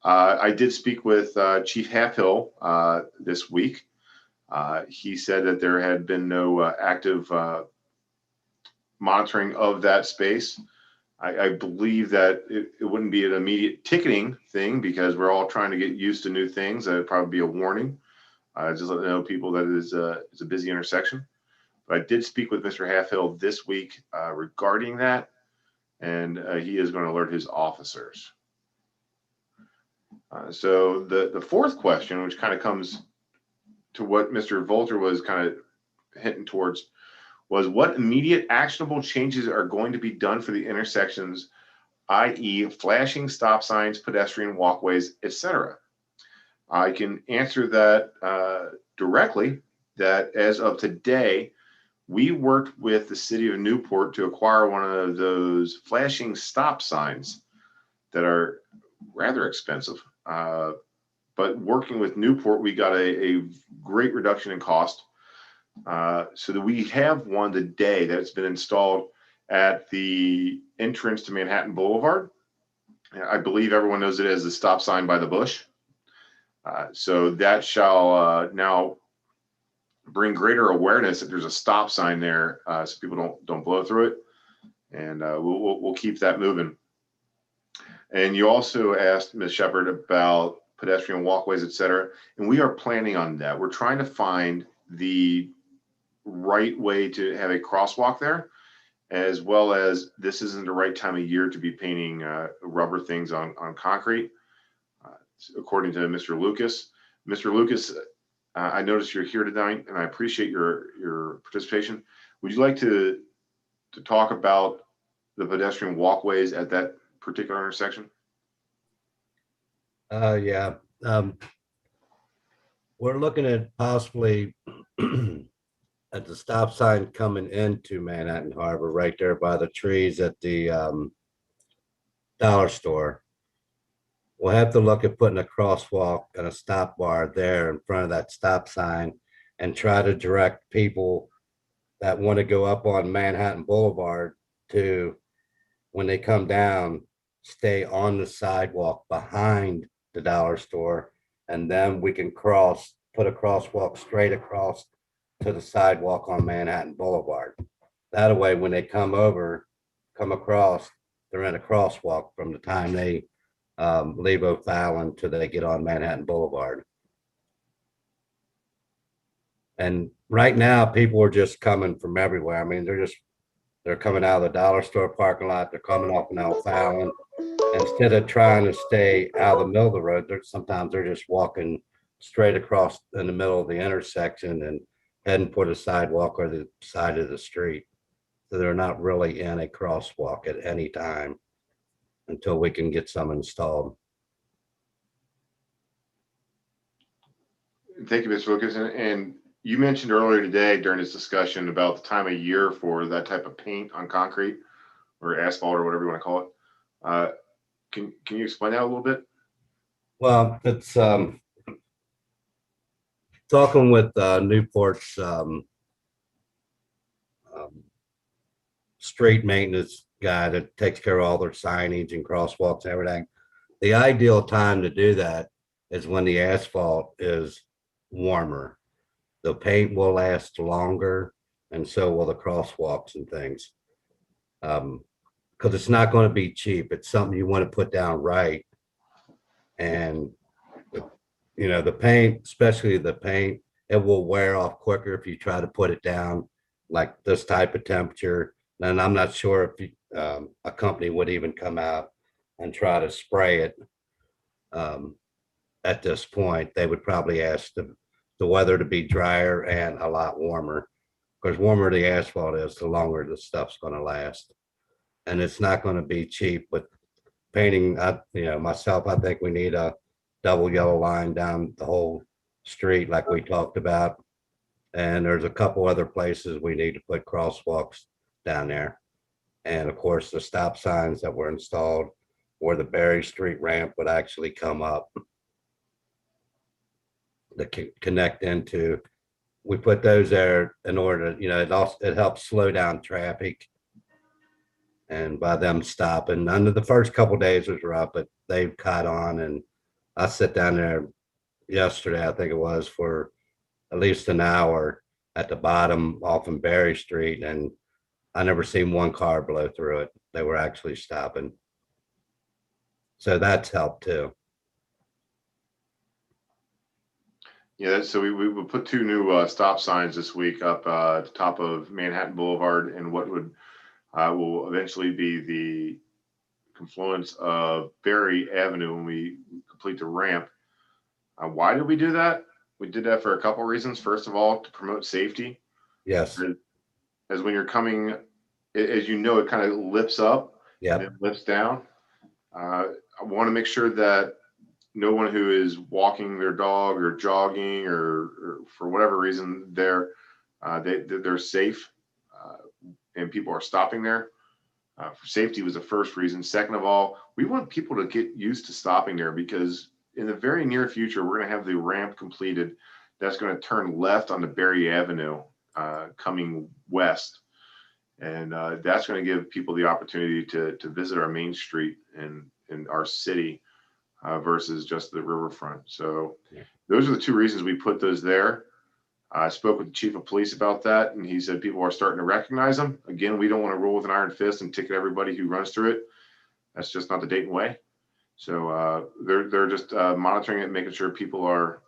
I did speak with Chief Halfhill this week. He said that there had been no active monitoring of that space. I believe that it wouldn't be an immediate ticketing thing because we're all trying to get used to new things. That would probably be a warning. Just let know people that it's a busy intersection. But I did speak with Mr. Halfhill this week regarding that, and he is going to alert his officers. So the 4th question, which kind of comes to what Mr. Volter was kind of hinting towards was what immediate actionable changes are going to be done for the intersections, i.e. flashing stop signs, pedestrian walkways, etc. I can answer that directly, that as of today, we worked with the city of Newport to acquire one of those flashing stop signs that are rather expensive. But working with Newport, we got a great reduction in cost. So that we have one today that's been installed at the entrance to Manhattan Boulevard. I believe everyone knows it as the stop sign by the bush. So that shall now bring greater awareness that there's a stop sign there, so people don't blow through it, and we'll keep that moving. And you also asked Ms. Shepard about pedestrian walkways, et cetera, and we are planning on that. We're trying to find the right way to have a crosswalk there, as well as this isn't the right time of year to be painting rubber things on concrete, according to Mr. Lucas. Mr. Lucas, I noticed you're here tonight, and I appreciate your participation. Would you like to talk about the pedestrian walkways at that particular intersection? Yeah. We're looking at possibly at the stop sign coming into Manhattan Harbor, right there by the trees at the dollar store. We'll have to look at putting a crosswalk and a stop bar there in front of that stop sign and try to direct people that want to go up on Manhattan Boulevard to, when they come down, stay on the sidewalk behind the dollar store, and then we can put a crosswalk straight across to the sidewalk on Manhattan Boulevard. That way, when they come across, they're in a crosswalk from the time they leave Fallon till they get on Manhattan Boulevard. And right now, people are just coming from everywhere. I mean, they're coming out of the dollar store parking lot. They're coming off in Fallon. Instead of trying to stay out of the middle of the road, sometimes they're just walking straight across in the middle of the intersection and heading for the sidewalk or the side of the street. So they're not really in a crosswalk at any time until we can get some installed. Thank you, Mr. Lucas. And you mentioned earlier today during this discussion about the time of year for that type of paint on concrete or asphalt or whatever you want to call it. Can you explain that a little bit? Well, it's talking with Newport's street maintenance guy that takes care of all their signage and crosswalks and everything. The ideal time to do that is when the asphalt is warmer. The paint will last longer, and so will the crosswalks and things. Because it's not going to be cheap. It's something you want to put down right. And the paint, especially the paint, it will wear off quicker if you try to put it down like this type of temperature. And I'm not sure if a company would even come out and try to spray it at this point. They would probably ask the weather to be drier and a lot warmer, because warmer the asphalt is, the longer the stuff's going to last. And it's not going to be cheap. But painting, myself, I think we need a double yellow line down the whole street like we talked about. And there's a couple other places we need to put crosswalks down there. And of course, the stop signs that were installed where the Berry Street ramp would actually come up to connect into. We put those there in order to, it helps slow down traffic. And by them stopping, under the first couple of days was rough, but they've caught on. And I sat down there yesterday, I think it was, for at least an hour at the bottom off of Berry Street, and I never seen one car blow through it. They were actually stopping. So that's helped too. Yeah, so we will put two new stop signs this week up at the top of Manhattan Boulevard and what will eventually be the confluence of Berry Avenue when we complete the ramp. Why did we do that? We did that for a couple reasons. First of all, to promote safety. Yes. As when you're coming, as you know, it kind of lifts up. Yeah. And it lifts down. I want to make sure that no one who is walking their dog or jogging or for whatever reason they're safe, and people are stopping there. For safety was the first reason. Second of all, we want people to get used to stopping there, because in the very near future, we're going to have the ramp completed that's going to turn left onto Berry Avenue coming west. And that's going to give people the opportunity to visit our main street in our city versus just the riverfront. So those are the two reasons we put those there. I spoke with the chief of police about that, and he said people are starting to recognize them. Again, we don't want to rule with an iron fist and ticket everybody who runs through it. That's just not the Dayton way. So they're just monitoring it, making sure people are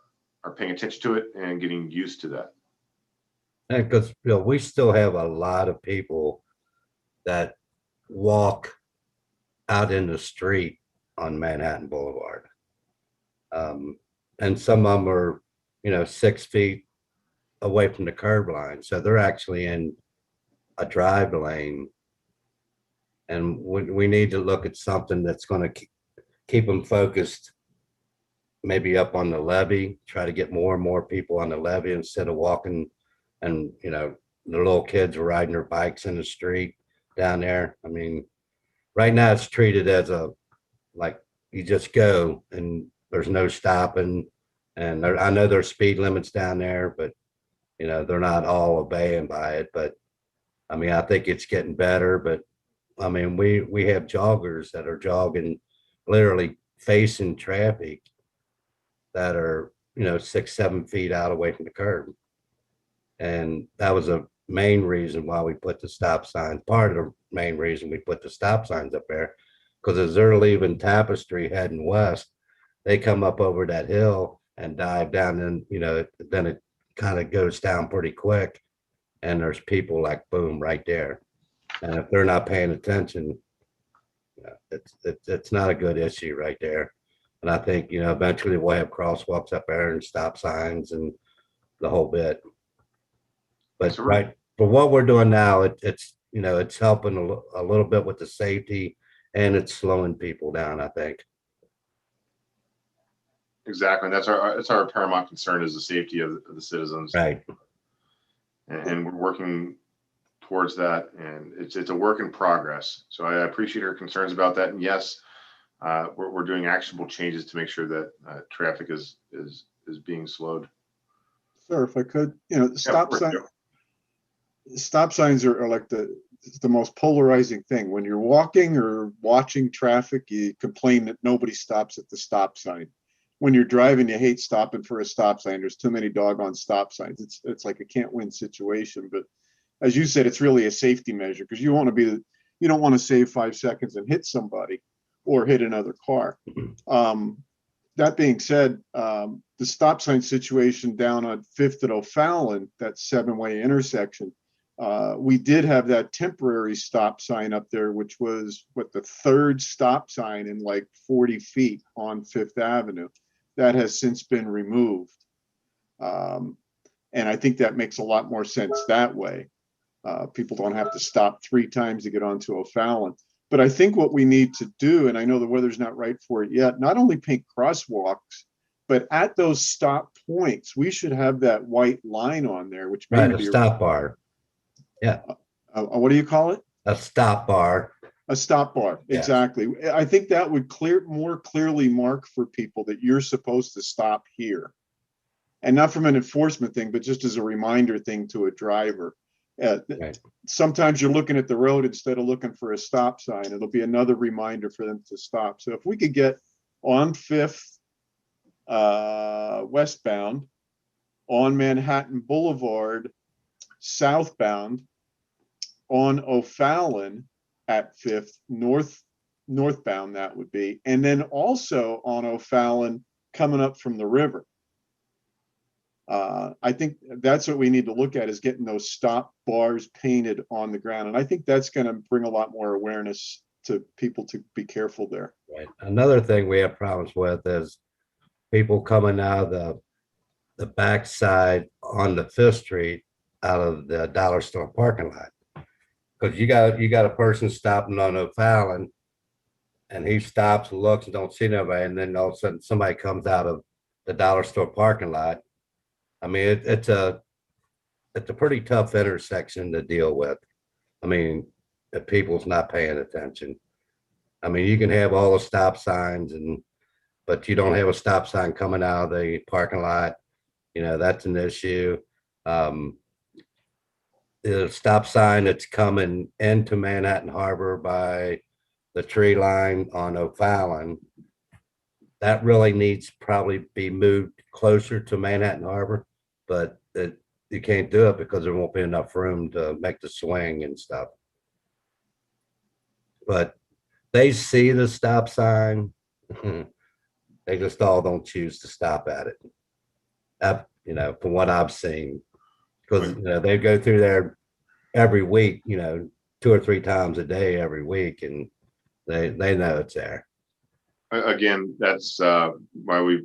paying attention to it and getting used to that. And because we still have a lot of people that walk out in the street on Manhattan Boulevard. And some of them are, 6 feet away from the curb line. So they're actually in a drive lane. And we need to look at something that's going to keep them focused, maybe up on the levee, try to get more and more people on the levee instead of walking. And, the little kids are riding their bikes in the street down there. I mean, right now it's treated as like you just go and there's no stopping. And I know there's speed limits down there, but, they're not all obeying by it. But I mean, I think it's getting better. But I mean, we have joggers that are jogging literally facing traffic that are, 6, 7 feet out away from the curb. And that was a main reason why we put the stop signs, part of the main reason we put the stop signs up there, because as they're leaving Tapestry heading west, they come up over that hill and dive down, and then it kind of goes down pretty quick, and there's people like boom right there. And if they're not paying attention, it's not a good issue right there. And I think eventually we'll have crosswalks up there and stop signs and the whole bit. But right, for what we're doing now, it's helping a little bit with the safety, and it's slowing people down, I think. Exactly. And that's our paramount concern, is the safety of the citizens. Right. And we're working towards that, and it's a work in progress. So I appreciate your concerns about that. And yes, we're doing actionable changes to make sure that traffic is being slowed. Sir, if I could, stop signs are like the most polarizing thing. When you're walking or watching traffic, you complain that nobody stops at the stop sign. When you're driving, you hate stopping for a stop sign. There's too many doggone stop signs. It's like a can't win situation. But as you said, it's really a safety measure, because you don't want to save 5 seconds and hit somebody or hit another car. That being said, the stop sign situation down on 5th at Fallon, that 7-way intersection, we did have that temporary stop sign up there, which was the 3rd stop sign in like 40 feet on 5th Avenue. That has since been removed. And I think that makes a lot more sense that way. People don't have to stop 3 times to get onto O'Fallon. But I think what we need to do, and I know the weather's not right for it yet, not only paint crosswalks, but at those stop points, we should have that white line on there, which may be a stop bar. Yeah. What do you call it? A stop bar. A stop bar. Yeah. Exactly. I think that would more clearly mark for people that you're supposed to stop here. And not from an enforcement thing, but just as a reminder thing to a driver. Right. Sometimes you're looking at the road instead of looking for a stop sign. It'll be another reminder for them to stop. So if we could get on 5th westbound, on Manhattan Boulevard southbound, on O'Fallon at 5th northbound, that would be, and then also on O'Fallon coming up from the river. I think that's what we need to look at, is getting those stop bars painted on the ground. And I think that's going to bring a lot more awareness to people to be careful there. Right. Another thing we have problems with is people coming out of the backside on the Fifth Street out of the dollar store parking lot. Because you got a person stopping on O'Fallon, and he stops and looks and don't see nobody, and then all of a sudden somebody comes out of the dollar store parking lot. I mean, it's a pretty tough intersection to deal with. I mean, if people's not paying attention. I mean, you can have all the stop signs but you don't have a stop sign coming out of the parking lot. You know, that's an issue. The stop sign that's coming into Manhattan Harbor by the tree line on O'Fallon, that really needs probably be moved closer to Manhattan Harbor, but you can't do it because there won't be enough room to make the swing and stuff. But they see the stop sign. They just all don't choose to stop at it. You know, from what I've seen, because you know, they go through there every week, you know, 2 or 3 times a day every week, and they know it's there. Again, that's why we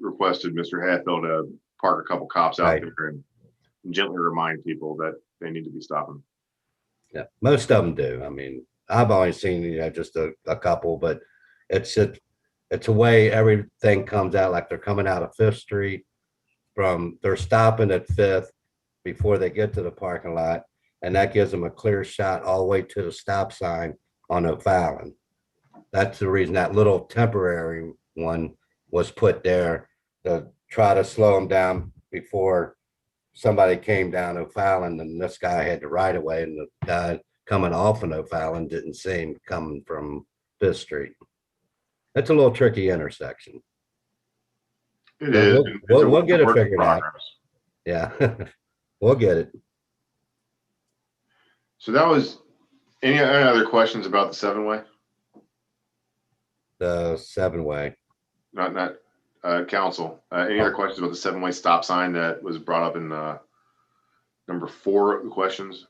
requested Mr. Hatfield to park a couple cops out there and gently remind people that they need to be stopping. Yeah, most of them do. I mean, I've only seen, you know, just a couple, but it's a way everything comes out, like they're coming out of Fifth Street they're stopping at Fifth before they get to the parking lot, and that gives them a clear shot all the way to the stop sign on O'Fallon. That's the reason that little temporary one was put there, to try to slow them down before somebody came down O'Fallon, and this guy had the right of way, and the guy coming off of O'Fallon didn't see him coming from Fifth Street. It's a little tricky intersection. It is. We'll get it figured out. Yeah, we'll get it. So that was, any other questions about the 7-way? The 7-way. Not council. Any other questions about the 7-way stop sign that was brought up in number 4 of the questions?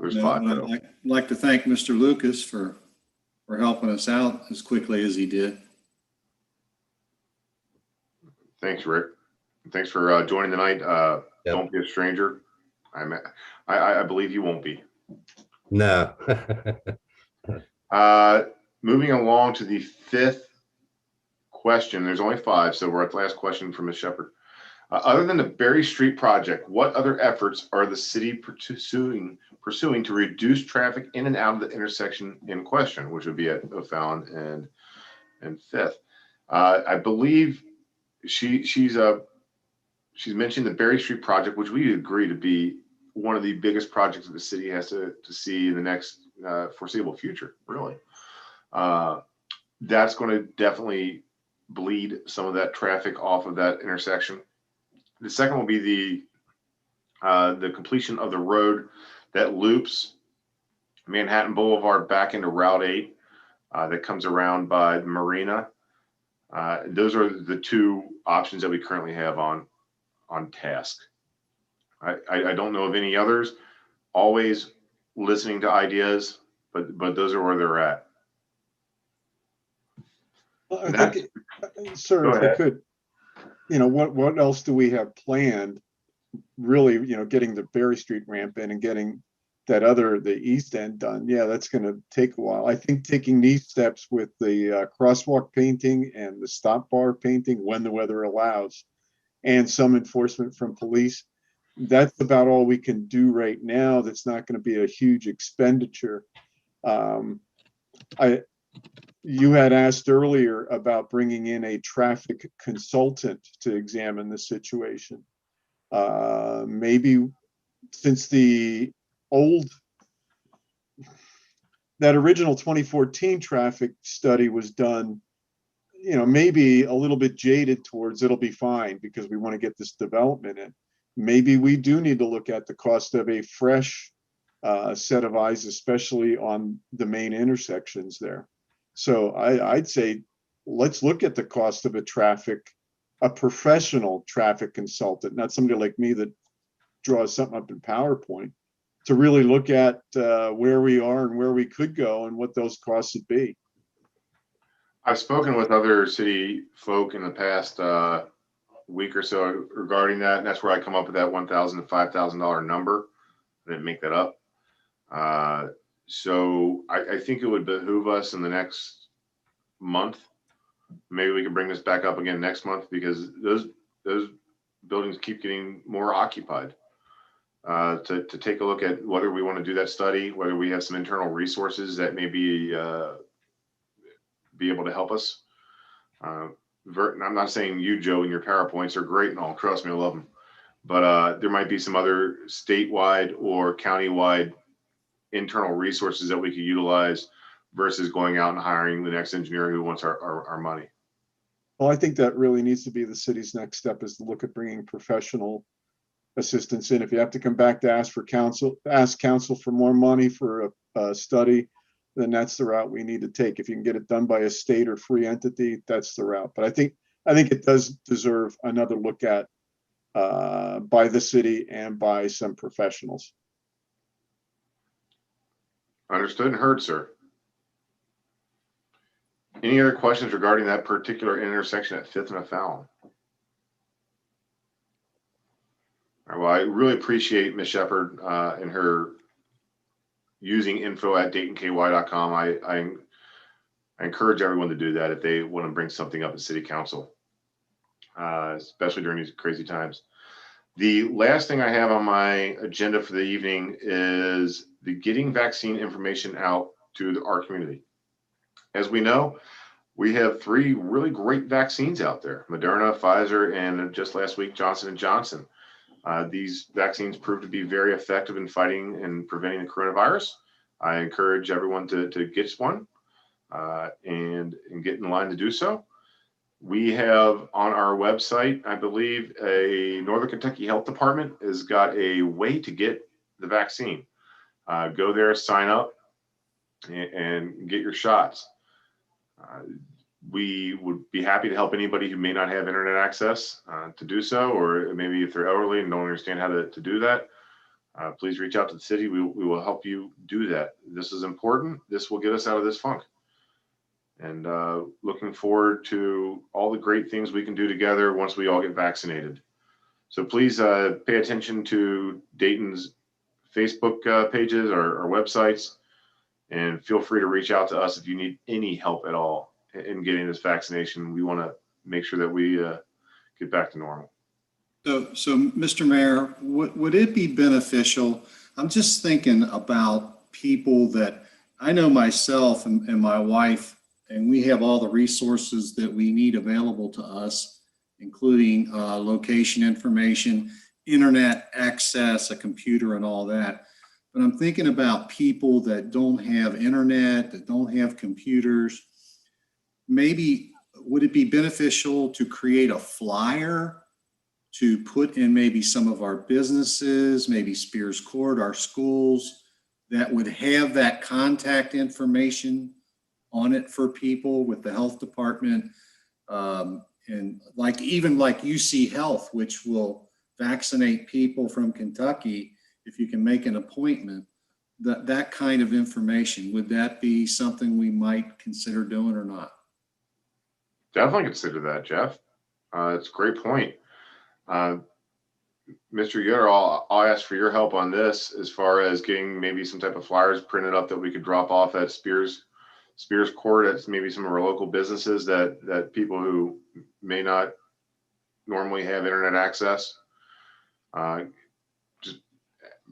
There's 5. I'd like to thank Mr. Lucas for helping us out as quickly as he did. Thanks, Rick. Thanks for joining tonight. Yep. Don't be a stranger. I believe you won't be. No. Moving along to the 5th question. There's only 5, so we're at the last question from Ms. Shepherd. Other than the Berry Street project, what other efforts are the city pursuing to reduce traffic in and out of the intersection in question, which would be at Fallon and 5th? I believe she's mentioned the Berry Street project, which we agree to be one of the biggest projects that the city has to see in the next foreseeable future, really. That's going to definitely bleed some of that traffic off of that intersection. The second will be the completion of the road that loops Manhattan Boulevard back into Route 8 that comes around by the marina. Those are the 2 options that we currently have on task. I don't know of any others. Always listening to ideas, but those are where they're at. I think, sir, if I could, you know, what else do we have planned? Really, you know, getting the Berry Street ramp in and getting the east end done. Yeah, that's going to take a while. I think taking these steps with the crosswalk painting and the stop bar painting when the weather allows, and some enforcement from police, that's about all we can do right now. That's not going to be a huge expenditure. You had asked earlier about bringing in a traffic consultant to examine the situation. Maybe since that original 2014 traffic study was done, you know, maybe a little bit jaded towards it'll be fine because we want to get this development in. Maybe we do need to look at the cost of a fresh set of eyes, especially on the main intersections there. So I'd say let's look at the cost of a professional traffic consultant, not somebody like me that draws something up in PowerPoint, to really look at where we are and where we could go and what those costs would be. I've spoken with other city folk in the past week or so regarding that, and that's where I come up with that $1,000 to $5,000 number. I didn't make that up. So I think it would behoove us in the next month. Maybe we can bring this back up again next month, because those buildings keep getting more occupied. To take a look at whether we want to do that study, whether we have some internal resources that may be able to help us. I'm not saying you, Joe, and your PowerPoints are great and all. Trust me, I love them. But there might be some other statewide or countywide internal resources that we could utilize versus going out and hiring the next engineer who wants our money. Well, I think that really needs to be the city's next step, is to look at bringing professional assistance in. If you have to come back to ask council for more money for a study, then that's the route we need to take. If you can get it done by a state or free entity, that's the route. But I think it does deserve another look at by the city and by some professionals. Understood and heard, sir. Any other questions regarding that particular intersection at 5th and Fallon? All right, well, I really appreciate Ms. Shepard and her using info@DaytonKY.com. I encourage everyone to do that if they want to bring something up at City Council, especially during these crazy times. The last thing I have on my agenda for the evening is the getting vaccine information out to our community. As we know, we have 3 really great vaccines out there: Moderna, Pfizer, and just last week, Johnson & Johnson. These vaccines prove to be very effective in fighting and preventing the coronavirus. I encourage everyone to get one and get in line to do so. We have on our website, I believe, a Northern Kentucky Health Department has got a way to get the vaccine. Go there, sign up, and get your shots. We would be happy to help anybody who may not have internet access to do so, or maybe if they're elderly and don't understand how to do that, please reach out to the city. We will help you do that. This is important. This will get us out of this funk. And looking forward to all the great things we can do together once we all get vaccinated. So please pay attention to Dayton's Facebook pages or websites, and feel free to reach out to us if you need any help at all in getting this vaccination. We want to make sure that we get back to normal. So Mr. Mayor, would it be beneficial? I'm just thinking about people that I know, myself and my wife, and we have all the resources that we need available to us, including location information, internet access, a computer, and all that. But I'm thinking about people that don't have internet, that don't have computers. Maybe would it be beneficial to create a flyer to put in maybe some of our businesses, maybe Spears Court, our schools, that would have that contact information on it for people with the health department, and even like UC Health, which will vaccinate people from Kentucky if you can make an appointment. That kind of information, would that be something we might consider doing or not? Definitely consider that, Jeff. It's a great point. Mr. Yoder, I'll ask for your help on this as far as getting maybe some type of flyers printed up that we could drop off at Spears Court, at maybe some of our local businesses that people who may not normally have internet access. Just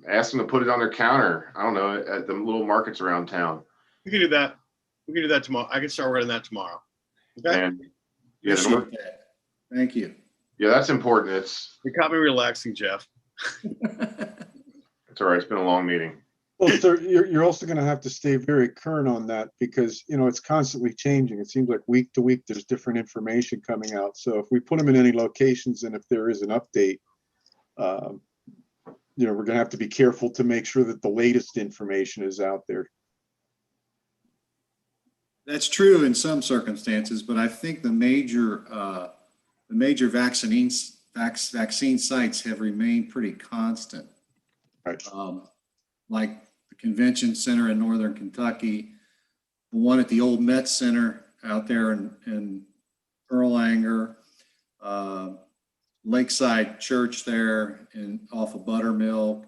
ask them to put it on their counter. I don't know, at the little markets around town. We can do that. We can do that tomorrow. I can start writing that tomorrow. Okay. And yeah, thank you. Yeah, that's important. You caught me relaxing, Jeff. It's all right. It's been a long meeting. Well, sir, you're also going to have to stay very current on that, because it's constantly changing. It seems like week to week there's different information coming out. So if we put them in any locations, and if there is an update, we're going to have to be careful to make sure that the latest information is out there. That's true in some circumstances, but I think the major vaccine sites have remained pretty constant. Right. Like the convention center in Northern Kentucky, the one at the old Met Center out there in Erlanger, Lakeside Church there and off of Buttermilk.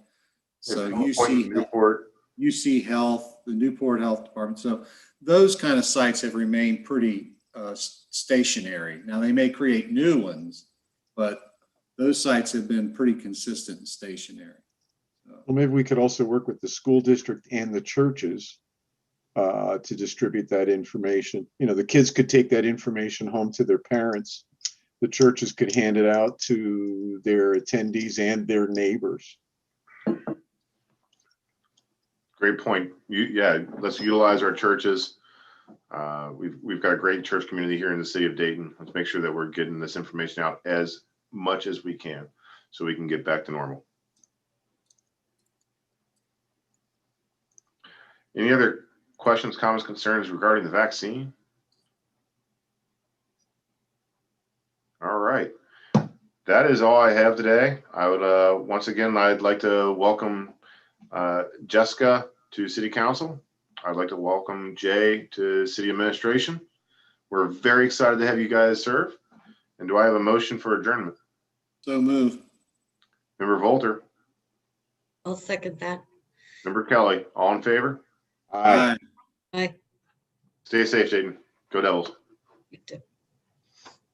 So Newport. you see Health, the Newport Health Department. So those kind of sites have remained pretty stationary. Now they may create new ones, but those sites have been pretty consistent and stationary. Well, maybe we could also work with the school district and the churches to distribute that information. You know, the kids could take that information home to their parents. The churches could hand it out to their attendees and their neighbors. Great point. Yeah, let's utilize our churches. We've got a great church community here in the city of Dayton. Let's make sure that we're getting this information out as much as we can so we can get back to normal. Any other questions, comments, concerns regarding the vaccine? All right. That is all I have today. I would, once again, I'd like to welcome Jessica to City Council. I'd like to welcome Jay to City Administration. We're very excited to have you guys serve. And do I have a motion for adjournment? So move. Member Volter. I'll second that. Member Kelly. All in favor? Aye. Aye. Stay safe, Dayton. Go Devils. You too.